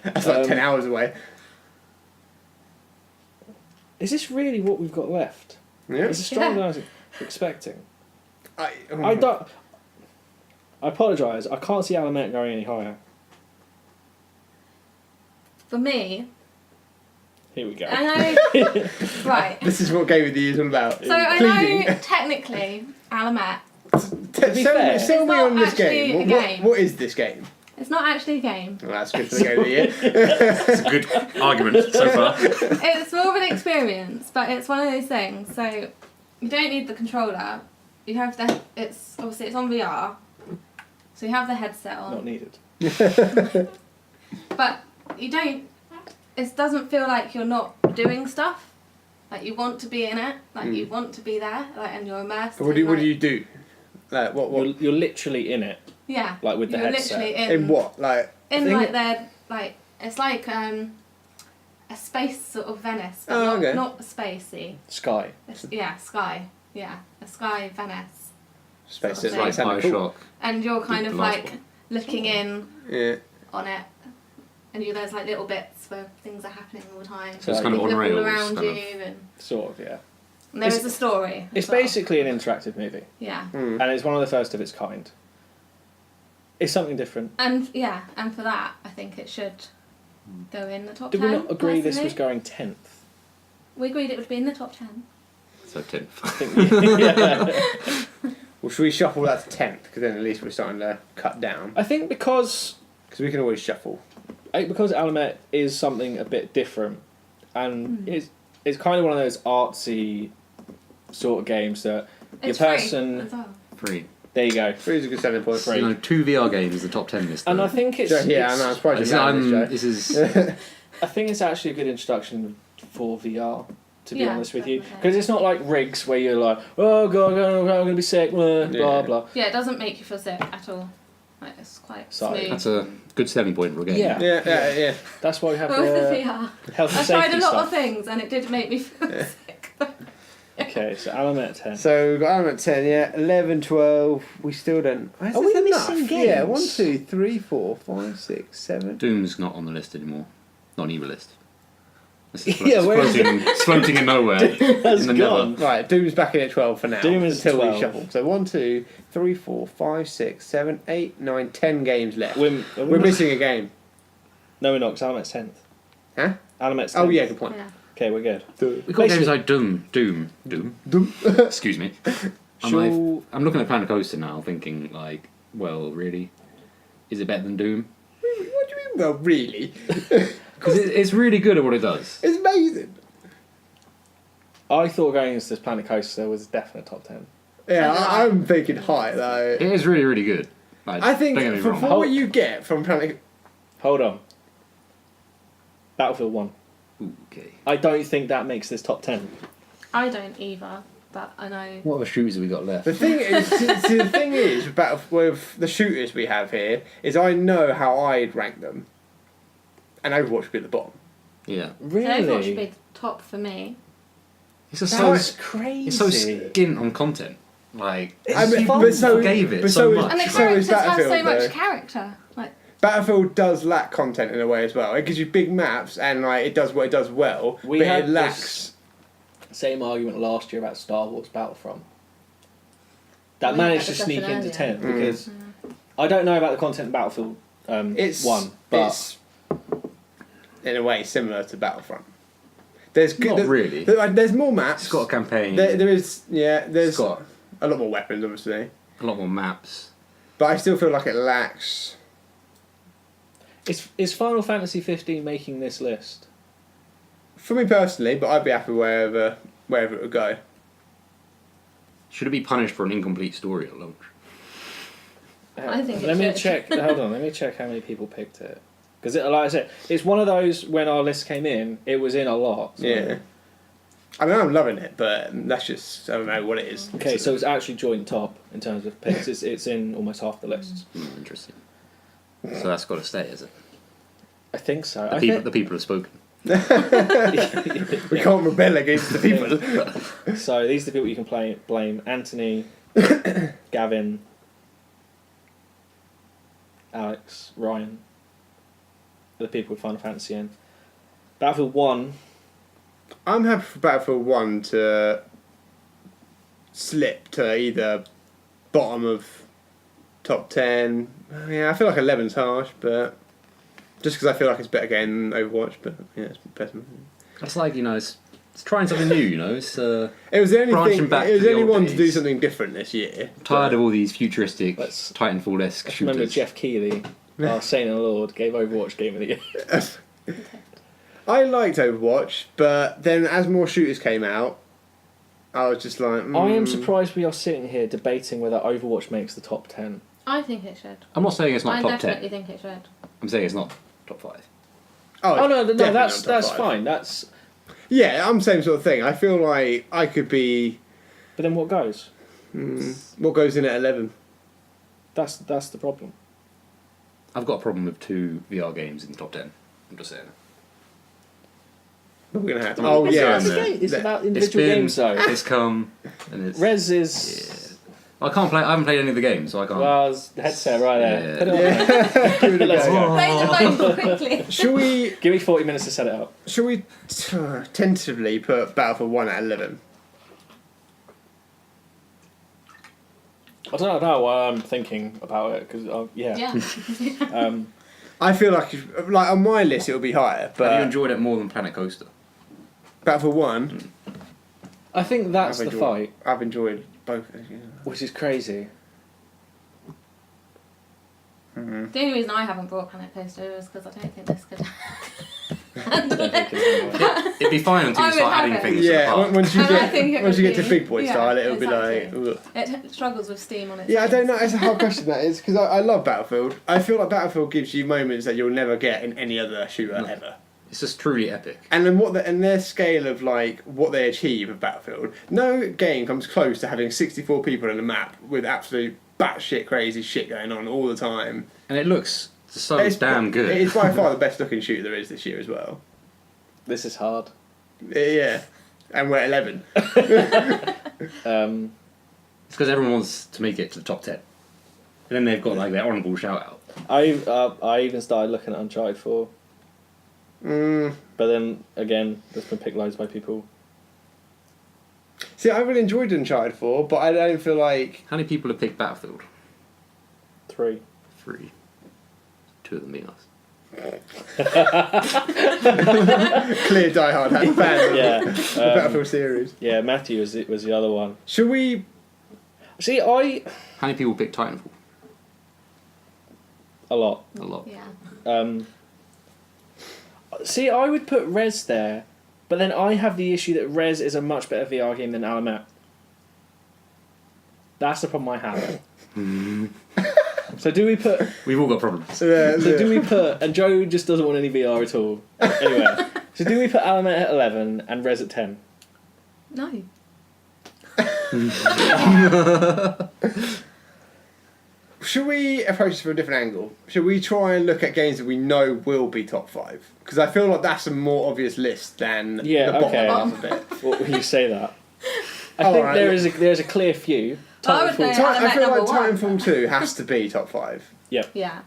That's like 10 hours away. Is this really what we've got left? Yeah. Is it stronger Yeah. than I was expecting? I I apologise, I can't see Alamet going any higher. For me, Here we go. I know. Right. This is what Game of the Year is all about. So I Pleading. know technically Alamet, be fair, sell it's me not on this actually game. a game. What is this game? it's not actually a game. Well, that's good for the Game of the Year. It's a good argument so far. It's more of an experience, but it's one of those things. So you don't need the controller. You have it's on VR, so you have the headset on. Not needed. But you don't. It doesn't feel like you're not doing stuff. Like you want to be in it. Like you want to be there. Like and you're immersed. What do you do? Like what? You're literally in it. Yeah. Like with the you're headset. literally In what? Like In thing? like their like it's like a space sort of Venice. But Oh, okay. not spacey. Sky. Yeah, sky. Yeah, a sky Venice. Space sort is of like thing. something cool. Bioshock. And you're kind The of last like one. looking in Yeah. on it. And there's like little bits where things are happening all the time. So it's kind of People on look all rails, around kind you, of. and Sort of, yeah. there It's- is a story. It's as well. basically an interactive movie. Yeah. And it's one of the first of its kind. It's something different. And for that, I think it should go in the top Did 10. we not agree this was personally. going 10th? We agreed it would be in the top 10. So 10th. I think, yeah. Well, should we shuffle that to 10th? Because then at least we're starting to cut down. I think because Because we can always shuffle. Alamet is something a bit different, and it's kind of one of those artsy sort of games that It's your free person. as well. 3. There you go. 3 is a good selling point. Free. You know, 2 VR games is the top 10 list. And though. I think it's. Yeah, I it's- know. I'm surprised This, you found this this, is I think it's actually a good introduction for VR. To be Yeah, honest with you, definitely. because it's not like Rigs where you're like, oh god, I'm gonna be sick, blah Yeah. blah. Yeah, it doesn't make you feel sick at all. Like, it's quite Sorry. smooth. that's a good selling point for a game. Yeah. Yeah. That's why we have But with the the VR, health and I safety tried a lot stuff. of things and it did make me feel sick. Okay, so Alamet at 10. So we've got Alan at 10, yeah. 11, 12. We still don't. Is Are we this enough? missing Yeah, games? 1, 2, 3, 4, 5, 6, 7. Doom's not on the list anymore. Not an evil list. This is Yeah, where is it's floating in nowhere. Has in the gone. never. Right, Doom's back in at 12 for now. Doom is until 12. we shuffle. So 1, 2, 3, 4, 5, 6, 7, 8, 9, 10 games left. We're missing a game. No, we're not, because Alamet's 10th. Huh? Alamet's 10th. Oh, yeah, good point. Yeah. Okay, we're good. We've got Basically- games like Doom. Excuse me. I'm looking at Planet Coaster now, thinking like, well, really, is it better than Doom? What do you mean Well, really. Because it's really good at what it does. It's amazing. I thought going into this Planet Coaster was a definite top 10. Yeah, I'm thinking high, though. It is really, really good. Like, I think don't get me for wrong. what you get from Planet... Hold on. Battlefield 1. Ooh, okay. I don't think that makes this top 10. I don't either, but I know. What other shooters have we got left? The thing is, see, the thing is with the shooters we have here, is I know how I'd rank them. And Overwatch would be at the bottom. Yeah. Overwatch should be the top for me. It's just That's so crazy. it's so skint on content. Like I mean, people but so- forgave it but so so is- much. And the So is characters have so Battlefield, much though. character. Like, Battlefield does lack content in a way as well. It gives you big maps and like it does what it does well, We but had it lacks. Same argument last year about Star Wars Battlefront. That We managed to had that sneak discussion into earlier. 10 because I don't know about the content in Battlefield It's 1, but it's in a way similar to Battlefront. There's Not really. There's more maps. It's got a campaign. There is there's It's got a lot more weapons obviously, a lot more maps. but I still feel like it lacks. is Final Fantasy 15 making this list? For me personally, but I'd be happy wherever it would go. Should it be punished for an incomplete story at launch? I think it Let me should. check. Hold on. Let me check how many people picked it. Because, like I said, it's one of those when our list came in, it was in a lot. So. Yeah. I mean, I'm loving it, but that's just I don't know what it is. Okay, so it's actually joint top in terms of picks. It's in almost half the lists. Interesting. So that's got to stay, is it? I think so. The people have spoken. we can't rebel against the people. So these are the people you can blame: Anthony, Gavin, Alex, Ryan. The people with Final Fantasy in. Battlefield 1. I'm happy for Battlefield 1 to slip to either bottom of top 10. Yeah, I feel like 11's harsh, but just because I feel like it's better game than Overwatch, but yeah, it's better. It's like, it's trying something new, It's It was the only Branching thing. back It was to the the only old one to do days. something different this year. tired of all these futuristic Let's- Titanfall-esque shooters. Remember Jeff Keighley, our Saint and Lord, gave Overwatch Game of the Year. I liked Overwatch, but then as more shooters came out, I was just like. I am surprised we are sitting here debating whether Overwatch makes the top 10. I think it should. I'm not saying it's not I top definitely 10. think it should. I'm saying it's not top 5. Oh no, definitely not that's top 5. fine. That's Yeah, I'm the same sort of thing. I feel like I could be. but then what goes? What goes in at 11? That's the problem. I've got a problem with 2 VR games in the top 10. I'm just saying. We're gonna have to. Oh, Oh it's yeah, not a game, It's The- about It's individual been, games though. it's come, and it's... Res is I haven't played any of the games, so I can't... well, it's the headset right there. Yeah. Put it on Yeah. there. Give it a Let's go. go. Play the phone quickly. Shall we? Give me 40 minutes to set it up. Shall we tentatively put Battlefield 1 at 11? I don't know why I'm thinking about it because yeah. Yeah. I feel like on my list it would be higher, Have you but enjoyed it more than Planet Coaster? Battlefield 1, I think that's I've the enjoyed- fight, I've enjoyed both. Yeah. which is crazy. The only reason I haven't brought Planet Coaster is because I don't think this could. I don't think it's It'd be fine until I you would start have adding it. things to the Yeah, park. once you And I think it get would to be- big boy yeah, style, it'll be exactly. like. Ugh. It struggles with Steam on its Yeah, I own. don't know. It's a hard question that is because I love Battlefield. I feel like Battlefield gives you moments that you'll never get in any other shooter ever. It's just truly epic. And then and their scale of like what they achieve with Battlefield, no game comes close to having 64 people in a map with absolute batshit crazy shit going on all the time. And it looks so It's damn good. It's by far the best looking shooter there is this year as well. This is hard. Yeah, and we're 11. Um, It's because everyone wants to make it to the top 10. And then they've got like their honourable shout out. I even started looking at Uncharted 4, Mm. but then again, there's been picked loads by people. See, I really enjoyed Uncharted 4, but I don't feel like. How many people have picked Battlefield? 3. 3. 2 of them being us. Clear diehard fan of Yeah, the Battlefield series. yeah. Matthew was the other one. Should we? See, How many people picked Titanfall? a lot. A lot. Yeah. See, I would put Res there, but then I have the issue that Res is a much better VR game than Alamet. That's the problem I have. So do we put... We've all got problems. So do we put... And Joe just doesn't want any VR at all. Anyway, so do we put Alamet at 11 and Res at 10? No. Should we approach this from a different angle? Should we try and look at games that we know will be top 5? Because I feel like that's a more obvious list than the bottom half of it. What will you say that? I think there's a clear few. I would go I Alamet feel like number 1. Titanfall 2 has to be top 5. Yep. Yeah.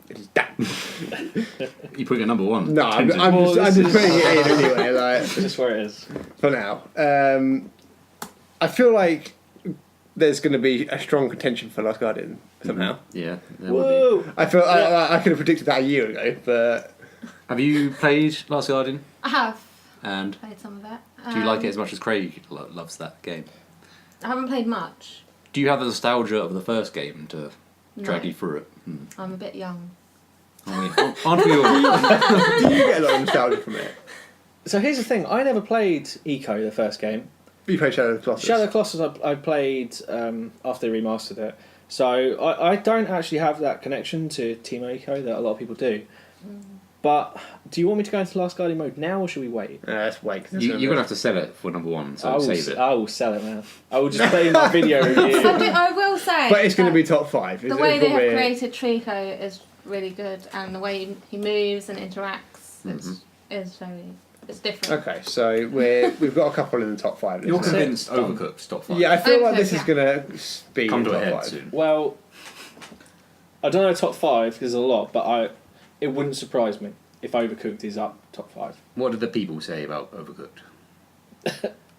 It is damn. You putting it number 1? No, I'm just putting it in anyway. Like, This is where it is. for now. I feel like there's going to be a strong contention for Last Guardian somehow. Yeah, there will be. Whoa! I feel I could have predicted that a year ago, but Have you played Last Guardian? I have And played some of it. do you like it as much as Craig loves that game? I haven't played much. Do you have the nostalgia of the first game to drag No. you through it? I'm a bit young. Aren't we all? do you get a lot of nostalgia from it? So here's the thing. I never played Eco, the first game. You play Shadow of the Colossus. Shadow of the Colossus I played after they remastered it. So I don't actually have that connection to Team Eco that a lot of people do. But do you want me to go into Last Guardian mode now, or should we wait? Let's wait. You're going to have to sell it for number 1, so save it. I will sell it, man. I will just play my video review. I will say. But it's going to that be top 5. The way they have created Trico is really good, and the way he moves and interacts is very. It's different. Okay, so we've got a couple in the top 5. You're isn't it? convinced Overcooked's top 5. Yeah, I feel like this is Overcooked, going to be Come in to the a head top 5. soon. Well, I don't know top 5 because there's a lot, but it wouldn't surprise me if Overcooked is up top 5. What did the people say about Overcooked?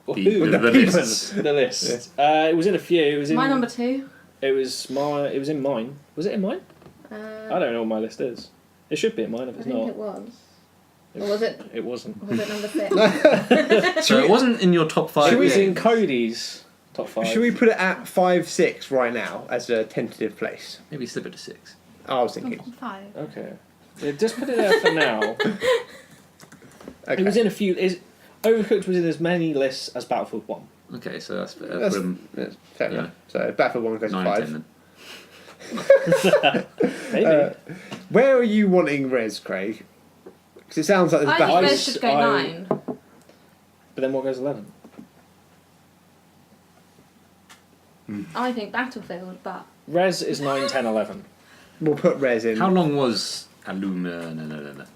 Who? The lists. The list. It was in a few. It was in My number 2. It was in mine. Was it in mine? I don't know what my list is. It should be in mine if I it's think not. it was. Or was it? It wasn't. Or was it number 6? So it wasn't in your top 5 It was in games. Cody's top 5. Should we put it at 5, 6 right now as a tentative place? Maybe slip it to 6. I was thinking. 5. Okay. Yeah, just put it there for now. Okay. It was in a few. Overcooked was in as many lists as Battlefield 1. Okay, so that's fair. That's fair yeah. enough. So Battlefield 1 goes to 9 and 5. 10 then. Maybe. Where are you wanting Res, Craig? Because it sounds like there's I think Battlefield. Res should go 9. But then what goes 11? I think Battlefield, but Res is 9, 10, 11. We'll put Res in. How long was Aluma?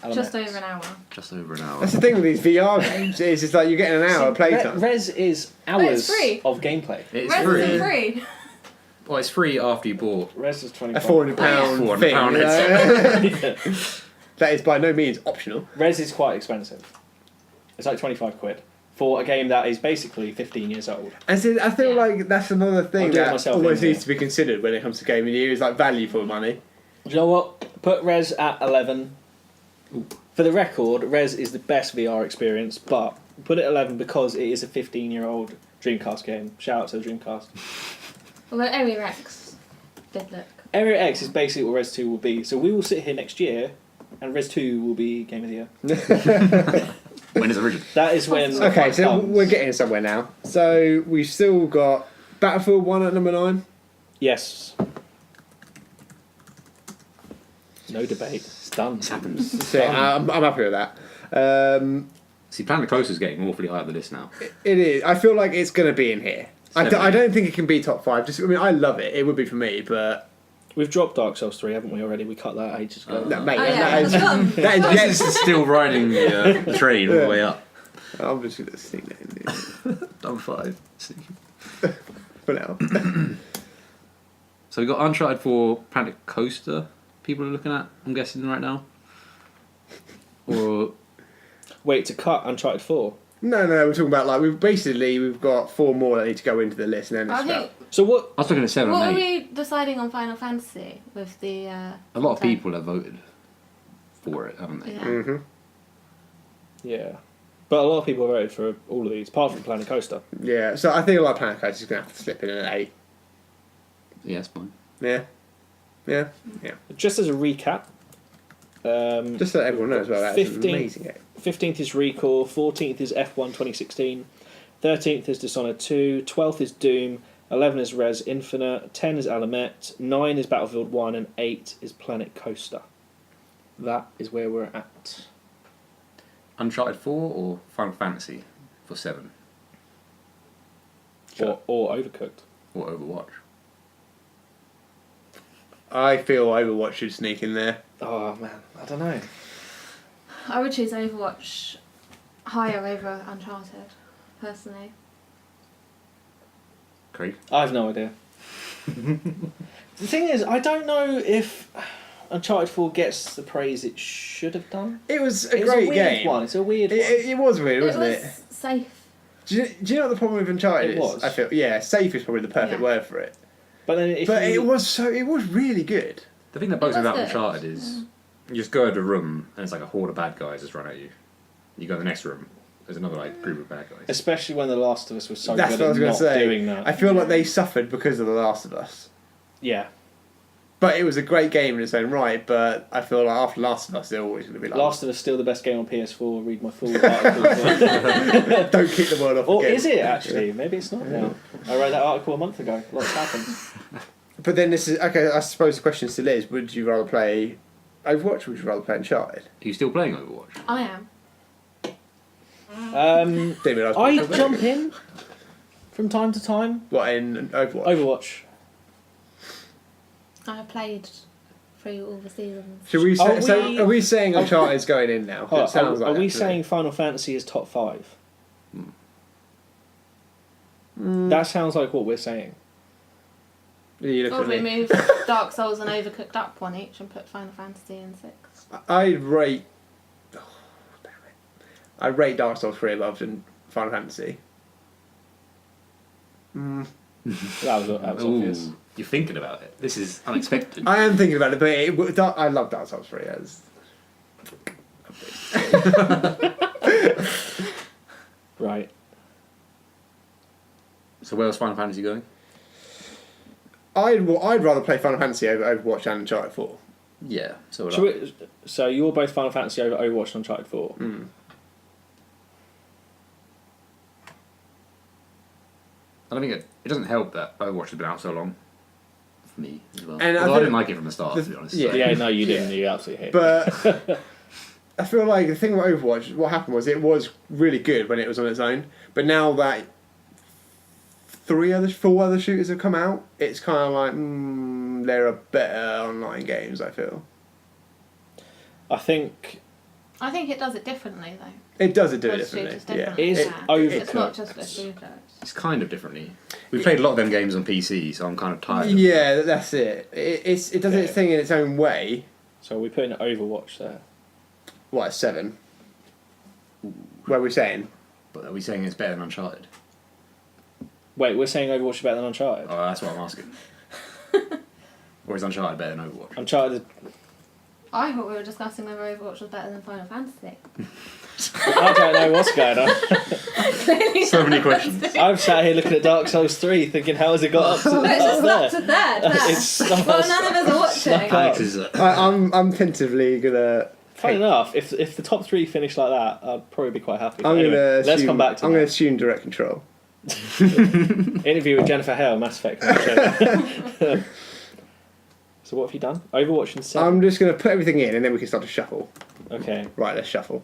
No. just over an hour. Just over an hour. That's the thing with these VR games. Is it's like you're getting an hour of playtime. Res is it's hours free. of gameplay. It's Res free. isn't free. Well, it's free after you bought. Res is A £25. £400 thing. £400 you know? That is by no means optional. Res is quite expensive. It's like 25 quid for a game that is basically 15 years old. And so I feel Yeah. like that's another thing I'll do it that myself always in needs here. to be considered when it comes to game of the year is like value for money. Do you know what? Put Res at 11. Ooh. For the record, Res is the best VR experience, but put it 11 because it is a 15-year-old Dreamcast game. Shout out to the Dreamcast. Although Area X did look. Area X is basically what Res 2 will be. So we will sit here next year, and Res 2 will be Game of the Year. When it's original. That is when... Okay, it so comes. we're getting somewhere now. So we've still got Battlefield 1 at number 9. Yes. No debate. It's done. This happens. So I'm happy with that. See, Planet Close is getting awfully high up the list now. It is. I feel like it's going to be in here. I don't think it can be top 5. I mean, I love it. It would be for me, but We've dropped Dark Souls 3, haven't we, already? We cut that ages ago. no, mate, Oh, yeah. that is This is still riding the train all the way up. I'm just going to sneak that in there Number 5. for now. So we've got Uncharted 4 Planet Coaster. People are looking at, I'm guessing, right now. Or Wait, to cut Uncharted 4? No, we're talking about like we've got 4 more that need to go into the list, and then I it's think. So what... I was looking at 7 What and are 8. we deciding on Final Fantasy with the? A lot of ten? people have voted for it, haven't they? Yeah. Mm-hmm. Yeah. But a lot of people voted for all of these, apart from Planet Coaster. Yeah, so I think like Planet Coaster is going to have to slip in at 8. Yeah, that's fine. Yeah. Just as a recap, Just so everyone knows, well, that's an 15. amazing game. 15th is Recore, 14th is F1 2016, 13th is Dishonored 2, 12th is Doom, 11 is Res Infinite, 10 is Alamet, 9 is Battlefield 1, and 8 is Planet Coaster. That is where we're at. Uncharted 4 or Final Fantasy for 7? Or Overcooked. Or Overwatch? I feel Overwatch should sneak in there. Oh man, I don't know. I would choose Overwatch higher over Uncharted, personally. Craig? I have no idea. The thing is, I don't know if Uncharted 4 gets the praise it should have done. It was a It's great a weird game. one. It's a weird one. It was weird, wasn't it? It was safe. Do you know what the problem with Uncharted It is? was. I feel safe is probably the perfect Yeah. word for it. But then if But you, it was really good. The thing that bugs me It was about good. Uncharted is you just go into a room and it's like a horde of bad guys just run at you. You go to the next room, there's another like group of bad guys. especially when The Last of Us was so That's good what I at was going not to say. doing that. I feel like they suffered because of The Last of Us. Yeah. But it was a great game in its own right, but I feel like after Last of Us, they're always going to be like... Last of Us still the best game on PS4. Read my full article. Don't kick the word off Or again. is it actually? Maybe it's not now. I wrote that article a month ago. Lots happened. But then this is... Okay, I suppose the question still is, would you rather play Overwatch or would you rather play Uncharted? Are you still playing Overwatch? I am. Didn't realise I what- jump in from time to time. What, in Overwatch? Overwatch. I have played through all the seasons. Should we say, Are so we- are we saying Uncharted's going in now? Oh, It sounds are like we that to me. saying Final Fantasy is top 5? That sounds like what we're saying. You look Or at we me. move Dark Souls and Overcooked up one each and put Final Fantasy in 6. I'd rate... Oh, damn it. I'd rate Dark Souls 3 above than Final Fantasy. That was obvious. Ooh, you're thinking about it. This is unexpected. I am thinking about it, but I love Dark Souls 3 as... Right. So where's Final Fantasy going? I'd rather play Final Fantasy over Overwatch and Uncharted 4. Yeah, so would I. Should we, so you're both Final Fantasy over Overwatch and Uncharted 4? Mm. I don't think it doesn't help that Overwatch has been out so long for me as well. And I Although I think didn't like it from the start, to be honest. yeah. so- Yeah, no, you didn't. You absolutely hate it. But I feel like the thing with Overwatch, what happened was it was really good when it was on its own, but now that 4 other shooters have come out, it's kind of like, there are better online games, I feel. I think I think it does it differently though. It does it do it Does differently. shooters Yeah. differently. Is Yeah. Overcooked. It's not just a shooter. It's kind of differently. We played a lot of them games on PC, so I'm kind of tired. of Yeah, that's it. It does its thing in its own way. so. We're putting Overwatch there. What, a 7? What are we saying? But are we saying it's better than Uncharted? Wait, we're saying Overwatch is better than Uncharted. Oh, that's what I'm asking. Or is Uncharted better than Overwatch? Uncharted. I thought we were discussing whether Overwatch was better than Final Fantasy. I don't know what's going on. Clearly So many not. questions. I'm sat here looking at Dark Souls 3, thinking, how has it got up to Well, it's just up up there? to third. It's snuck- Well, none of us are snuck watching. up. Alex is. I'm tentatively gonna. Funny enough, if the top 3 finish like that, I'd probably be quite happy. I'm Anyway, gonna. let's come back to I'm gonna that. assume direct control. Interview with Jennifer Hale, Mass Effect. So what have you done? Overwatch and 7. I'm just gonna put everything in, and then we can start to shuffle. Okay. Right, let's shuffle.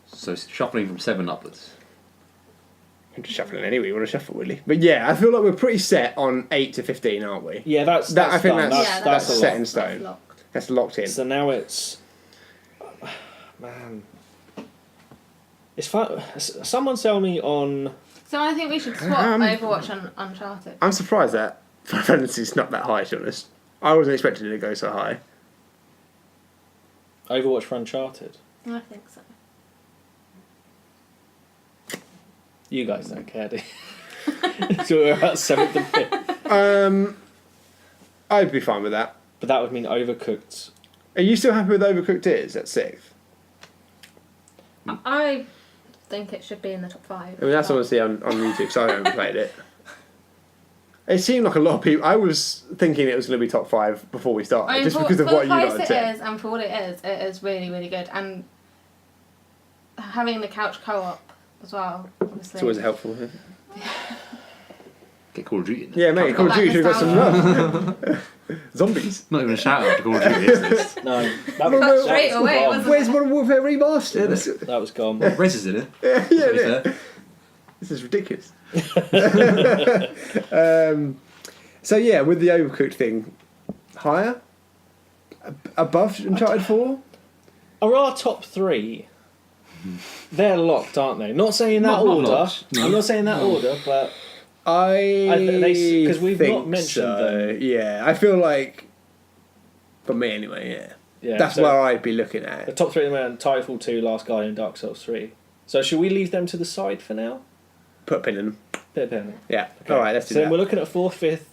So shuffling from 7 upwards. I'm just shuffling anyway. You want to shuffle, Willie? But yeah, I feel like we're pretty set on 8 to 15, aren't we? Yeah, that's I think done. that's- Yeah, that's a set lot. in stone. That's locked. That's locked in. So now it's... Man. It's fun. Someone sell me on... So I think we should swap Overwatch and Uncharted. I'm surprised that Final Fantasy's not that high, to be honest. I wasn't expecting it to go so high. Overwatch for Uncharted. I think so. You guys don't care, do you? So we're about 7th and 5th. I'd be fine with that. But that would mean Overcooked. Are you still happy with Overcooked is at 6th? I think it should be in the top 5. I mean, that's obviously on YouTube, because I haven't played it. It seemed like a lot of people. I was thinking it was going to be top 5 before we started, just because of for what the you price lot it said. is, and for what it is really, really good. And having the couch co-op as well, obviously. It's always helpful. Isn't it? Get Call of Duty in Yeah, mate, Call of Duty should have got some love. Zombies. Not even a shout out to Call of Duty, is this? No, Cut straight was away, gone. wasn't Where's Modern Warfare Remastered? That was gone. Rez is in it. Yeah, to be yeah. fair. This is ridiculous. So yeah, with the Overcooked thing, higher? Above Uncharted 4? Are our top 3? They're locked, aren't they? Not saying that Not order. locked, no. I'm not saying that order, but because we've think not mentioned so. them. Yeah, I feel like, for me anyway, Yeah, that's so where I'd be looking the at. top 3 at the moment: Titanfall 2, Last Guardian, Dark Souls 3. So should we leave them to the side for now? Put a pin in them. Bit of pen. Yeah. Okay. All right, let's do So that. then we're looking at 4th, 5th,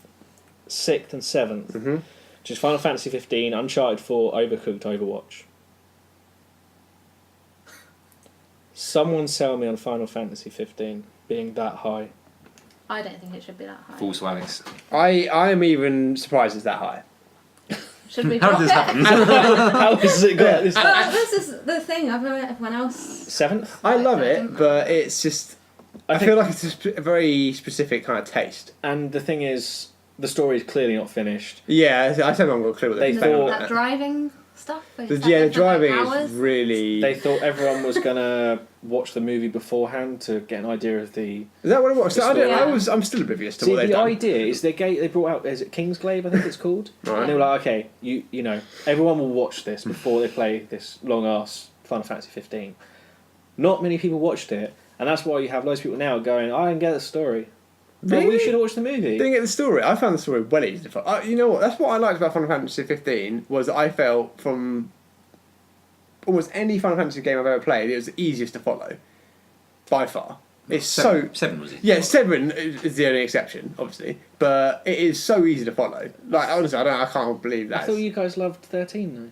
6th, and 7th. Mhm. Which is Final Fantasy 15, Uncharted 4, Overcooked, Overwatch. Someone sell me on Final Fantasy 15 being that high. I don't think it should be that high. False to Alex. I am even surprised it's that high. Should we How drop did this it? happen? How has it got this? Well, this is the thing. I've known everyone else. 7th? I love it, but it's just. I feel like it's a very specific kind of taste. And the thing is, the story is clearly not finished. Yeah, I still haven't got a clue what They they're thought- That driving stuff. where The, it's yeah, the different, like, driving hours. is really. They thought everyone was going to watch the movie beforehand to get an idea of the... Is that what it was? The I'm still oblivious to See, what they've the done. idea is they brought out, is it Kingsglaive, I think it's called? Right. And they were like, okay, you know, everyone will watch this before they play this long-ass Final Fantasy 15. Not many people watched it, and that's why you have loads of people now going, I can get the story. But we Really? should watch the movie. Didn't get the story. I found the story well easy to follow. You know what? That's what I liked about Final Fantasy 15 was that I felt from almost any Final Fantasy game I've ever played, it was the easiest to follow, by far. It's so 7 was it? yeah. 7 is the only exception, obviously, but it is so easy to follow. Like honestly, I can't believe I that. thought you guys loved 13 though.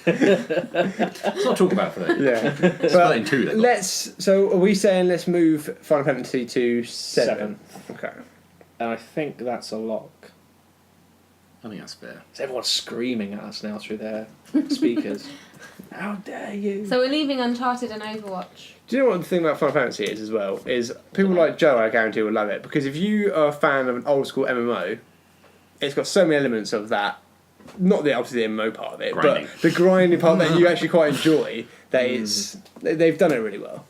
Let's not talk about it for that. Yeah, Split it in 2 then. So are we saying let's move Final Fantasy to 7? Okay. And I think that's a lock. I think that's fair. So everyone's screaming at us now through their speakers. How dare you? So we're leaving Uncharted and Overwatch. Do you know what the thing about Final Fantasy is as well? Is people like Joe, I guarantee, will love it because if you are a fan of an old school MMO, it's got so many elements of that. Not the obviously the MMO part of it, Grinding. but the grinding part that you actually quite enjoy. That they've done it really well.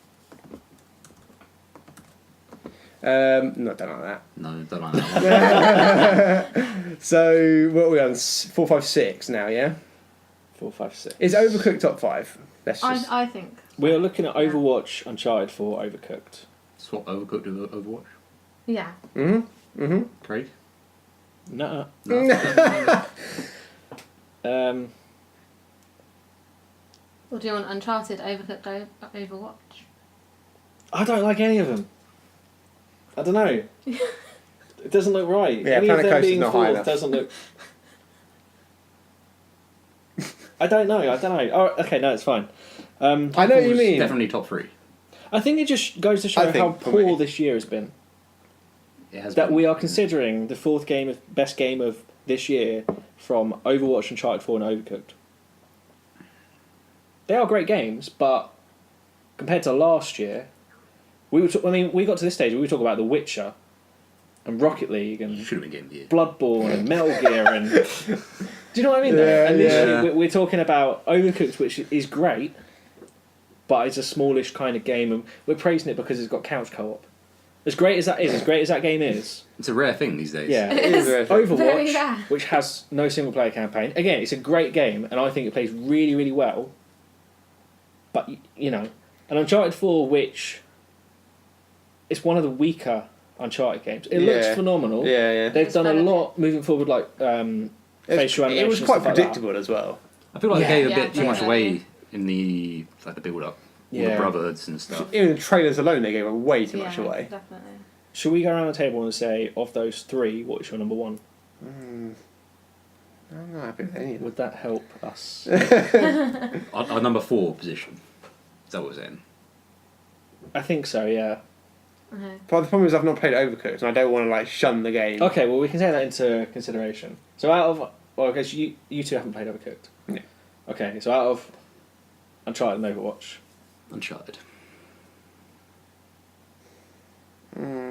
Not done like that. No, don't like that one. So what are we on? 4, 5, 6 now, yeah. 4, 5, 6. Is Overcooked top 5? Let's just. I think. We are looking at Overwatch, Uncharted 4, Overcooked. Swap Overcooked with Overwatch. Yeah. Craig? Nuh-uh. No. Or do you want Uncharted, Overcooked, Overwatch? I don't like any of them. I don't know. It doesn't look right. Yeah, any of Planet them Coaster's being not high fourth enough. doesn't look... I don't know. Oh, okay, no, it's fine. I know what you mean. Definitely top 3. I think it just goes to show I think how for poor me. this year has been. It has That been. we are considering the fourth best game of this year from Overwatch, Uncharted 4 and Overcooked. They are great games, but compared to last year, we got to this stage where we talk about The Witcher and Rocket League and Should have been Game of the Year. Bloodborne and Metal Gear and... Do you know what I mean? though? Yeah, and this yeah. year we're talking about Overcooked, which is great, but it's a smallish kind of game, and we're praising it because it's got couch co-op. As great as that is, as great as that game is, It's a rare thing these days. yeah. It is very true. Very Overwatch, rare. which has no single player campaign. Again, it's a great game, and I think it plays really, really well. But you know, and Uncharted 4, which is one of the weaker Uncharted games. It looks Yeah. phenomenal. Yeah. They've It's done a better. lot moving forward, like facial animation. It was and quite stuff like that. predictable as well. I feel like Yeah. they gave a Yeah, bit too much definitely. away in the build up. All Yeah. the brotherhoods and stuff. Even the trailers alone, they gave way too much Yeah, away. definitely. Should we go around the table and say, of those three, what is your number one? I'm not happy with any of them. Would that help us? Our number 4 position. Is that what we're saying? I think so, yeah. Okay. But the problem is I've not played Overcooked, and I don't want to like shun the game. Okay, well we can take that into consideration. So out of okay, so you two haven't played Overcooked. No. Okay, so out of Uncharted and Overwatch, Uncharted.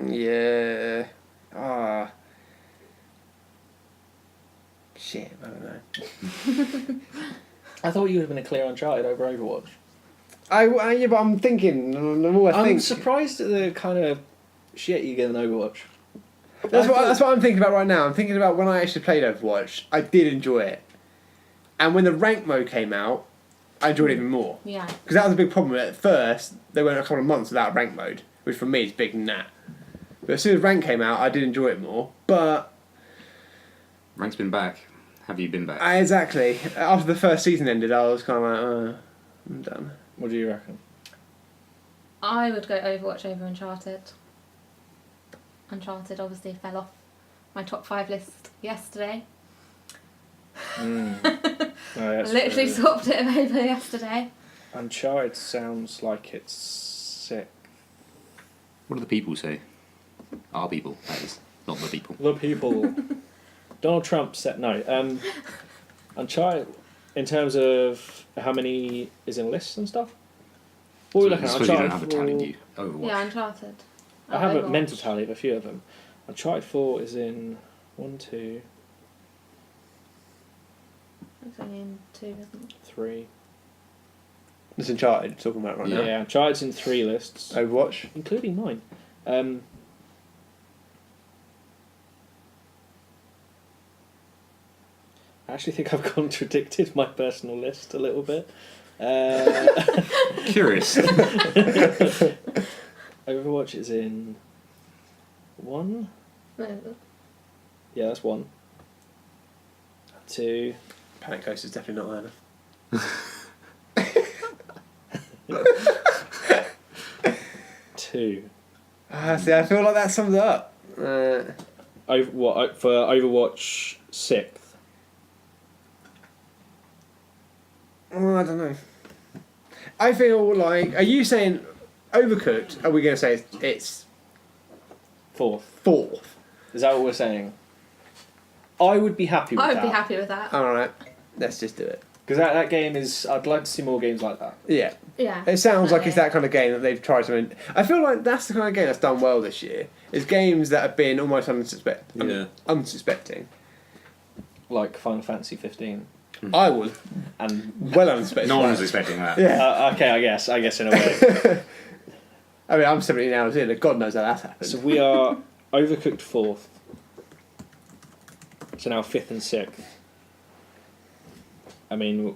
Yeah. Shit, I don't know. I thought you would have been a clear Uncharted over Overwatch. Yeah, but I'm thinking. The more I I'm think, surprised at the kind of shit you get in Overwatch. that's what I'm thinking about right now. I'm thinking about when I actually played Overwatch. I did enjoy it, and when the rank mode came out, I enjoyed it even more. Yeah. Because that was a big problem. At first, they went a couple of months without rank mode, which for me is big nat. But as soon as rank came out, I did enjoy it more. But Rank's been back. Have you been back? exactly after the first season ended, I was kind of like, I'm done. What do you reckon? I would go Overwatch over Uncharted. Uncharted obviously fell off my top 5 list yesterday. Oh, I literally swapped it over yesterday. Uncharted sounds like it's sick. What do the people say? Our people, that is. Not the people. The people. Donald Trump said no. Uncharted, in terms of how many is in lists and stuff. What are we looking I at? suppose you don't have a Uncharted tally, do 4 you? Overwatch. Yeah, Uncharted. I have a Overwatch. mental tally of a few of them. Uncharted 4 is in 1, 2, It's only in 2, isn't it? 3. It's Uncharted talking about right Yeah, now. Uncharted's in 3 lists, Overwatch. including mine. I actually think I've contradicted my personal list a little bit. Curious. Overwatch is in 1. No, Yeah, that's 1. 2. Panic Coast is definitely not there. 2. See, I feel like that sums it up. For Overwatch 6th? I don't know. I feel like. Are you saying Overcooked? Are we going to say it's 4th. 4th? Is that what we're saying? I would be happy with I would that. be happy with that. Alright, let's just do it. Because that game is... I'd like to see more games like that. Yeah. Yeah. It sounds like definitely. it's that kind of game that they've tried to. I feel like that's the kind of game that's done well this year. Is games that have been almost unsuspecting. Like Final Fantasy 15. I was And well unsuspecting. No one was expecting that. Yeah. okay, I guess in a way. I mean, I'm 17 hours in, and God knows how that's happened. So we are Overcooked 4th. So now 5th and 6th. I mean,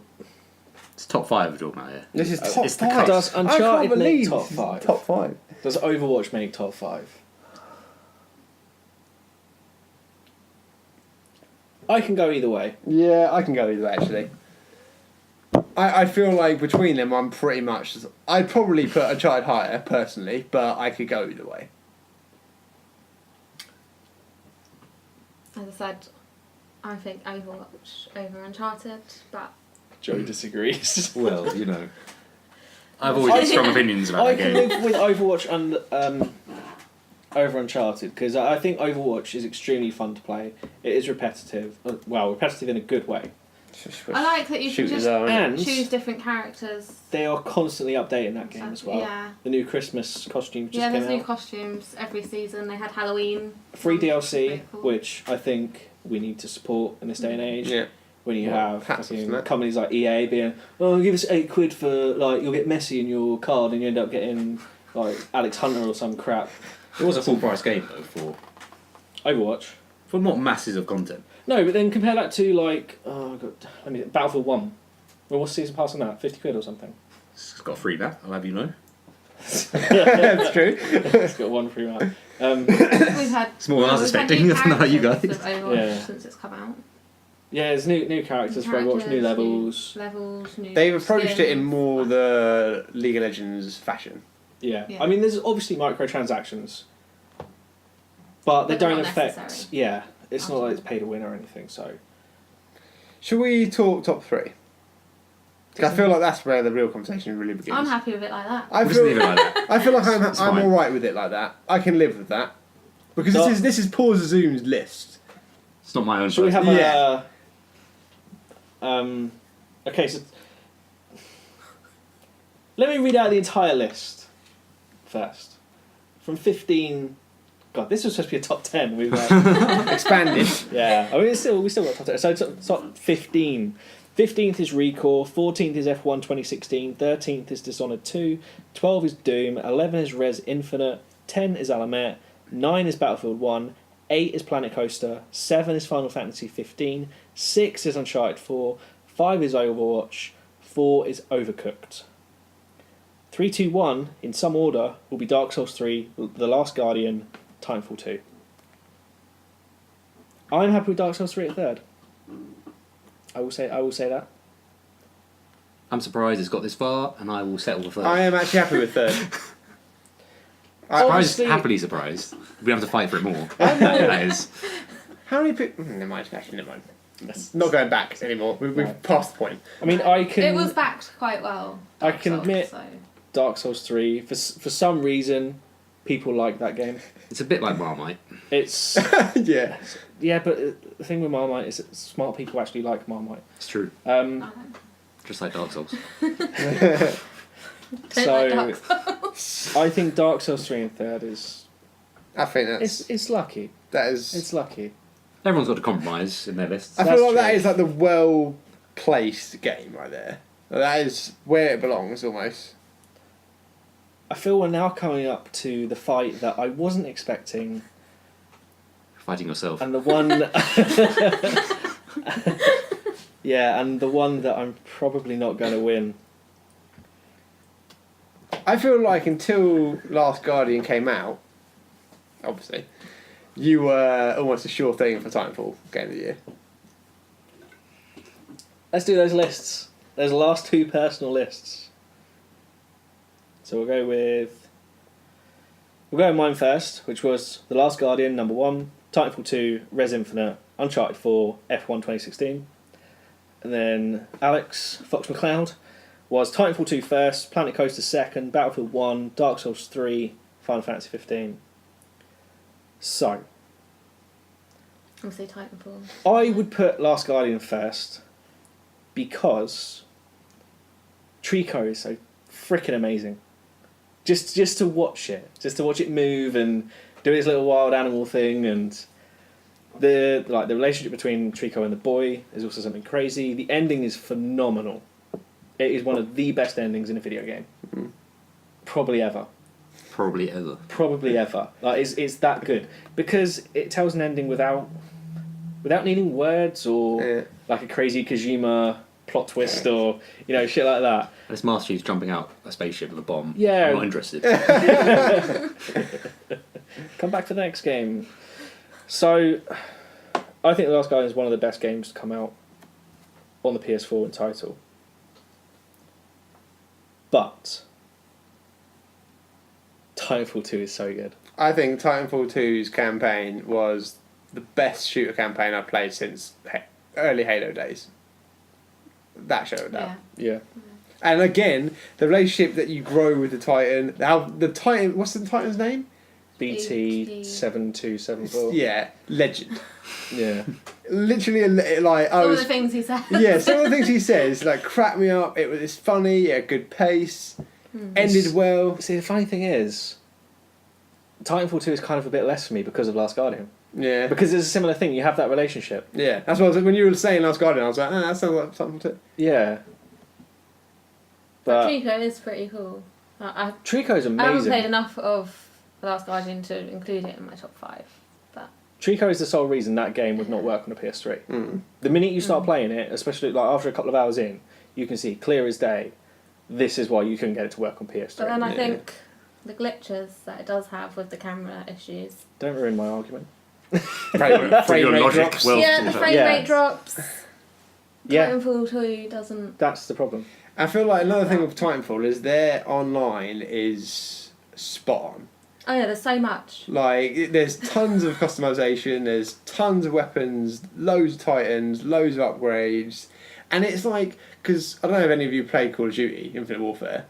It's top 5 we're talking about here. This is It's top the 5. cut. Does I can't Uncharted make believe top this is 5? Top 5. Does Overwatch make top 5? I can go either way. Yeah, I can go either way, actually. I feel like between them, I'm pretty much. I'd probably put Uncharted higher, personally, but I could go either way. As I said, I think Overwatch over Uncharted, but Joe disagrees. Well, you know. I've always had strong opinions about I that can game. live with Overwatch and over Uncharted because I think Overwatch is extremely fun to play. It is repetitive. Well, repetitive in a good way. I like that you can Shooters just are, And choose different characters. they are constantly updating that game as well. Yeah. The new Christmas costumes just Yeah, came there's new out. costumes every season. They had Halloween. Free DLC, Very cool. which I think we need to support in this day and age. Yeah. When you Well, have hats off fucking to that. companies like EA being, oh, give us £8 for like you'll get Messi in your card and you end up getting like Alex Hunter or some crap. It was a full price game though for Overwatch. not masses of content. No, but then compare that to like Battlefield 1. Well, what's the season pass on that? £50 or something. It's got a free map, I'll have you know. That's true. It's got 1 free map. We've had It's more than I was we've had expecting. new I don't know how you characters guys. of Overwatch Yeah. since it's come out. Yeah, there's new characters for Overwatch, new levels. Levels, new They've approached it in skins. more the League of Legends fashion. Yeah. Yeah. I mean, there's obviously microtransactions, but they But they're don't not affect. necessary. Yeah, it's not like it's pay to win or anything. So Should we talk top 3? 'Cause I feel like that's where the real conversation really begins. I'm happy with it like that. I We'll just leave feel, it like that. I feel like It's I'm fine. alright with it like that. I can live with that. Because So- this is Paul Zoom's list. It's not my own. Should we have Yeah. Okay, so let me read out the entire list first. From 15. God, this was supposed to be a top 10. We've Expanded. yeah. I mean, we still got top 10. So top 15. 15th is Recore. 14th is F1 2016. 13th is Dishonored 2. 12 is Doom. 11 is Res Infinite. 10 is Alamet. 9 is Battlefield 1. 8 is Planet Coaster. 7 is Final Fantasy 15. 6 is Uncharted 4. 5 is Overwatch. 4 is Overcooked. 3, 2, 1, in some order, will be Dark Souls 3, The Last Guardian, Titanfall 2. I'm happy with Dark Souls 3 at third. I will say that. I'm surprised it's got this far, and I will settle for third. I am actually happy with third. Obviously- Happily surprised. We have to fight for it more. That is. How many people... Never mind, actually, never mind. Not going back anymore. We've No. passed the point. I mean, I can. It was backed quite well. I Dark can Souls, admit- So. Dark Souls 3 for some reason. People like that game. It's a bit like Marmite. It's Yeah. yeah, but the thing with Marmite is that smart people actually like Marmite. It's true. Just like Dark Souls. Don't So- like Dark Souls. I think Dark Souls 3 and third is I think that's... it's lucky. That is... It's lucky. Everyone's got a compromise in their lists. I That's feel like that true. is like the well-placed game right there. That is where it belongs, almost. I feel we're now coming up to the fight that I wasn't expecting, Fighting yourself. and the one, yeah, and the one that I'm probably not going to win. I feel like until Last Guardian came out, obviously, you were almost a sure thing for Titanfall Game of the Year. Let's do those lists. Those last two personal lists. So we'll go with mine first, which was The Last Guardian, number 1, Titanfall 2, Res Infinite, Uncharted 4, F1 2016. And then Alex, Fox McCloud, was Titanfall 2 first, Planet Coaster second, Battlefield 1, Dark Souls 3, Final Fantasy 15. So, Obviously, Titanfall. I would put Last Guardian first because Trico is so freaking amazing. Just to watch it move and do his little wild animal thing, and the relationship between Trico and the boy is also something crazy. The ending is phenomenal. It is one of the best endings in a video game, probably ever. Probably ever. Probably ever. Like it's that good because it tells an ending without needing words or Yeah. like a crazy Kojima plot twist or shit like that. This Master Chief's jumping out a spaceship with a bomb. Yeah. I'm not interested. Come back for the next game. So, I think The Last Guardian is one of the best games to come out on the PS4 in title. But Titanfall 2 is so good. I think Titanfall 2's campaign was the best shooter campaign I've played since early Halo days. That showed that. Yeah. Yeah. And again, the relationship that you grow with the Titan, how the Titan, what's the Titan's name? BT7274. Yeah, legend. Yeah. Literally, like, I All was... the things he said. Yeah, some of the things he says, like, crack me up, it's funny, yeah, good pace, ended well. See, the funny thing is, Titanfall 2 is kind of a bit less for me because of Last Guardian. Yeah. Because it's a similar thing, you have that relationship. Yeah, that's what I was, when you were saying Last Guardian, I was like, that sounds like something to... Yeah. But Trico is pretty cool. Trico's amazing. I haven't played enough of The Last Guardian to include it in my top 5. But Trico is the sole reason that game would not work on a PS3. The minute you start playing it, especially like after a couple of hours in, you can see clear as day, this is why you couldn't get it to work on PS3. then I think the glitches that it does have with the camera issues. Don't ruin my argument. frame Your rate logic drops. will- Yeah, the frame Yeah. rate drops. Yeah, Titanfall 2 doesn't. that's the problem. I feel like another thing with Titanfall is their online is spot on. Oh yeah, there's so much. Like, there's tons of customization, there's tons of weapons, loads of Titans, loads of upgrades, And it's like, because I don't know if any of you played Call of Duty Infinite Warfare,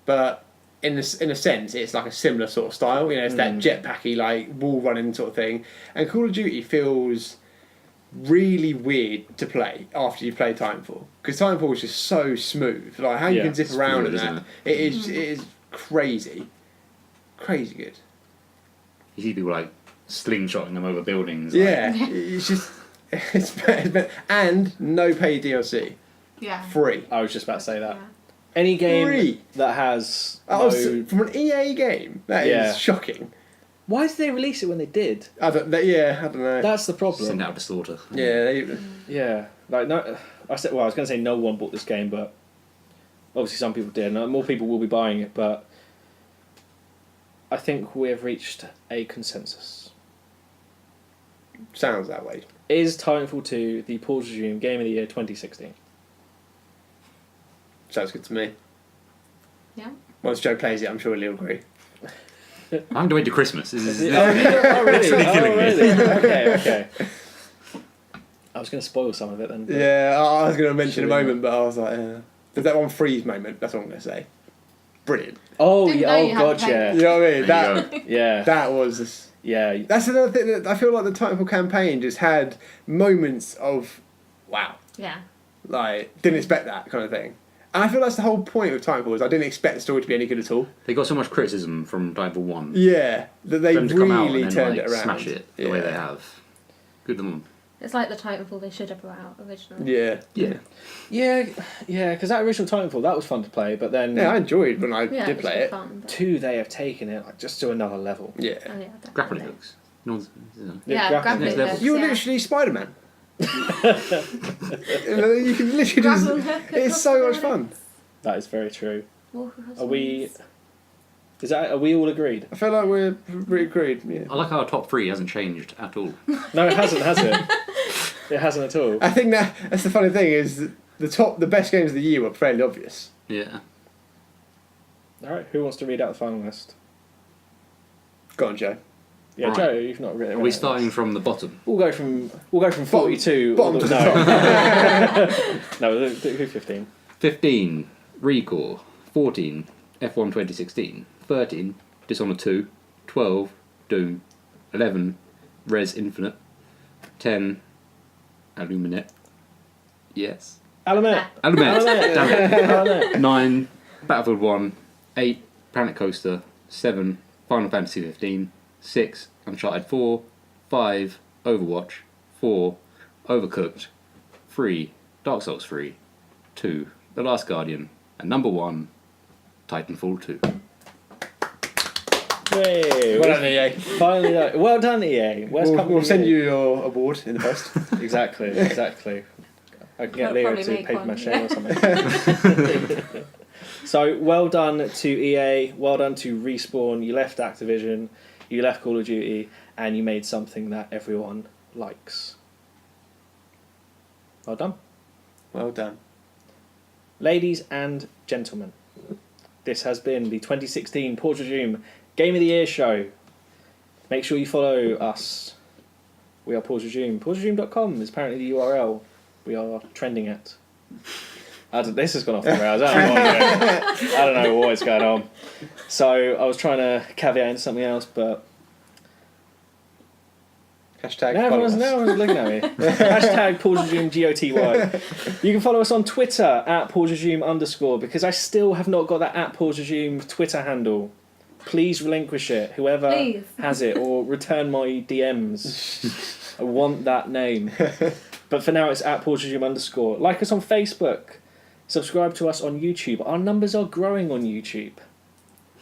but in a sense, it's like a similar sort of style. You know, it's that jetpacky, like wall running sort of thing. And Call of Duty feels really weird to play after you play Titanfall, because Titanfall is just so smooth. Like how you can zip around in that, it is crazy good. You see people like slingshotting them over buildings. Yeah, it's just it's better. And no paid DLC, Yeah. free. I was just about to say that. Yeah. Any game Free. that has From an EA game, that is shocking. Why did they release it when they did? I don't know. That's the problem. Send out to slaughter. Yeah, Yeah, like no, I was going to say no one bought this game, but obviously some people did, and more people will be buying it. But I think we have reached a consensus. sounds that way. Is Titanfall 2 the Pause Resume Game of the Year 2016? Sounds good to me. Yeah. Once Joe plays it, I'm sure he'll agree. I'm going to wait till Christmas. This is Oh, really? Literally killing me. Okay. I was going to spoil some of it then. But Yeah, I was going to mention a Should we moment, but I was like, there's that one freeze moment. That's what I'm going to say. Brilliant. Oh, Didn't yeah. know Oh, you had God, to play yeah. You know what I mean? There you go. Yeah. That was. Yeah. That's another thing that I feel like the Titanfall campaign just had moments of, wow, Yeah. like didn't expect that kind of thing. And I feel that's the whole point of Titanfall is I didn't expect the story to be any good at all. They got so much criticism from Titanfall 1. Yeah, that they For them to come out really and then, turned like, it around. smash it the way they have. Good on them. It's like the Titanfall they should have brought out originally. Yeah, Yeah, because that original Titanfall, that was fun to play, but then yeah. I enjoyed when I Yeah, did it's play good it. fun, but- 2, they have taken it like, just to another level. Yeah, Oh, yeah, definitely. Grappling hooks. No one's, Yeah, grappling grappling next level. hooks, you were yeah. literally Spider-Man. You can literally just. Grappling hook It's across so the much fun. legs. That is very true. Walk across Are we? legs. Are we all agreed? I feel like we're really agreed. Yeah. I like how our top 3 hasn't changed at all. No, it hasn't, has it? It hasn't at all. I think that's the funny thing is the best games of the year were fairly obvious. Yeah. All right, who wants to read out the final list? Go on, Joe. Yeah, Right. Joe, you've not written. Are we starting from the bottom? We'll go from 42. bottom to the No, no, do 15. 15, Recore. 14, F1 2016. 13, Dishonored 2. 12, Doom. 11, Res Infinite. 10, Illuminate. Yes. Alamet. Illuminate. Damn it. Alamet. 9, Battlefield 1. 8, Planet Coaster. 7, Final Fantasy 15. 6, Uncharted 4. 5, Overwatch. 4, Overcooked. 3, Dark Souls 3. 2, The Last Guardian. And number 1, Titanfall 2. Hey, Well done, EA. finally, well done, EA. Where's company We'll send EA? you your award in the post. Exactly. I can get They'll Leo probably to make paper one, mache yeah. or something. So well done to EA. Well done to Respawn. You left Activision. You left Call of Duty, and you made something that everyone likes. Well done. Well done. Ladies and gentlemen, this has been the 2016 Pause Resume Game of the Year show. Make sure you follow us. We are Pause Resume. PauseResume.com is apparently the URL we are trending at. This has gone off the rails. I don't know what's going on. So I was trying to caveat into something else, but Hashtag now follow everyone's us. looking at me. Hashtag Pause Resume GOTY. You can follow us on Twitter at Pause Resume _ because I still have not got that at Pause Resume Twitter handle. Please relinquish it, whoever Please. has it, or return my DMs. I want that name. But for now, it's at Pause Resume _ Like us on Facebook. Subscribe to us on YouTube. Our numbers are growing on YouTube.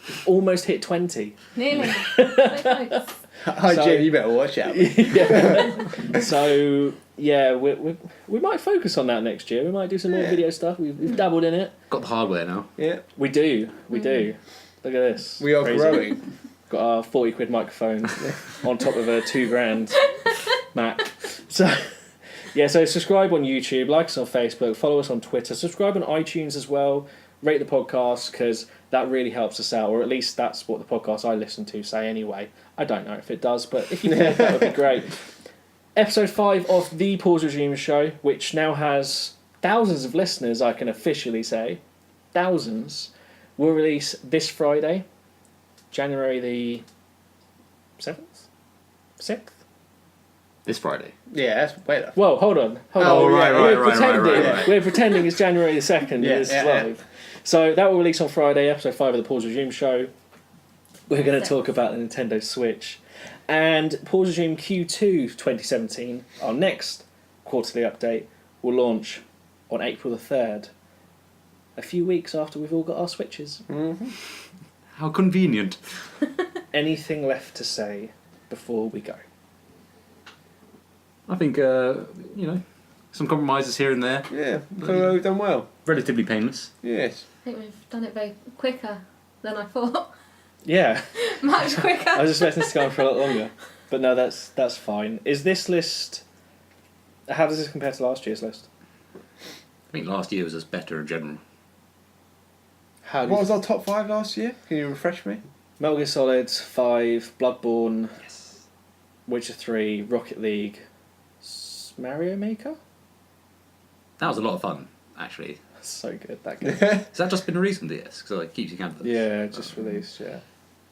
We've almost hit 20. Nearly. So close. Hi, So- Jim, you better watch out. Yeah. So yeah, we might focus on that next year. We might do some more video stuff. We've dabbled in it. Got the hardware now. Yeah, We do. Look at this. we are Crazy. growing. Got our 40 quid microphone on top of a $2,000 Mac. So yeah, so subscribe on YouTube, like us on Facebook, follow us on Twitter, subscribe on iTunes as well. Rate the podcast because that really helps us out, or at least that's what the podcasts I listen to say anyway. I don't know if it does, but if you could, that would be great. Episode 5 of the Pause Resume show, which now has thousands of listeners, I can officially say, thousands, will release this Friday, January the 7th? 6th? This Friday. Yeah, that's way off. Well, hold on. Oh, right, right. We're pretending it's January the 2nd and this is Yeah. live. So that will release on Friday, episode 5 of the Pause Resume show. We're going to talk about the Nintendo Switch. And Pause Resume Q2 2017, our next quarterly update, will launch on April the 3rd. A few weeks after we've all got our Switches. Mm-hmm. How convenient. Anything left to say before we go? I think, some compromises here and there. Yeah, we've done well. Relatively painless. Yes. I think we've done it very quicker than I thought. Yeah. Much quicker. I was expecting this to go on for a lot longer. But no, that's fine. Is this list... How does this compare to last year's list? I think last year was just better in general. How do What you... was our top 5 last year? Can you refresh me? Metal Gear Solid 5, Bloodborne, Yes. Witcher 3, Rocket League, Mario Maker? That was a lot of fun, actually. That's so good, that game. Has that just been a recent DS? Because it keeps you candidates. Yeah, just released, yeah.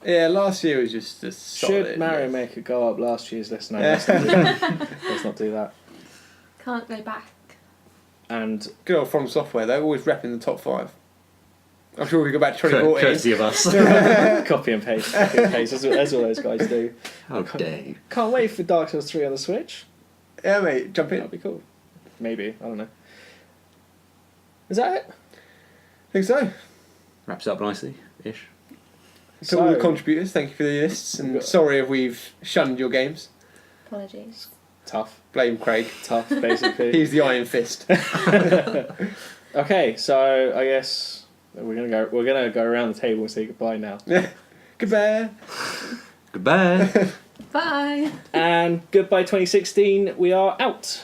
Yeah, last year was just a solid. Should Mario yes. Maker go up last year's list? No, Yeah. let's not do that. Let's not do that. Can't go back. And Good old From Software, though, always repping the top 5. I'm sure we go back to 2014. Courtesy of us. copy and paste, as all those guys do. How dare you. Can't wait for Dark Souls 3 on the Switch. Yeah, mate, jump in. That'd be cool. Maybe, I don't know. Is that it? Think so. Wraps up nicely, ish. To all the contributors, thank you for the lists, and sorry if we've shunned your games. Apologies. Tough, Blame Craig. basically. He's the Iron Fist. Okay, so I guess we're gonna go around the table and say goodbye now. Goodbye. Goodbye. Bye. And goodbye 2016. We are out.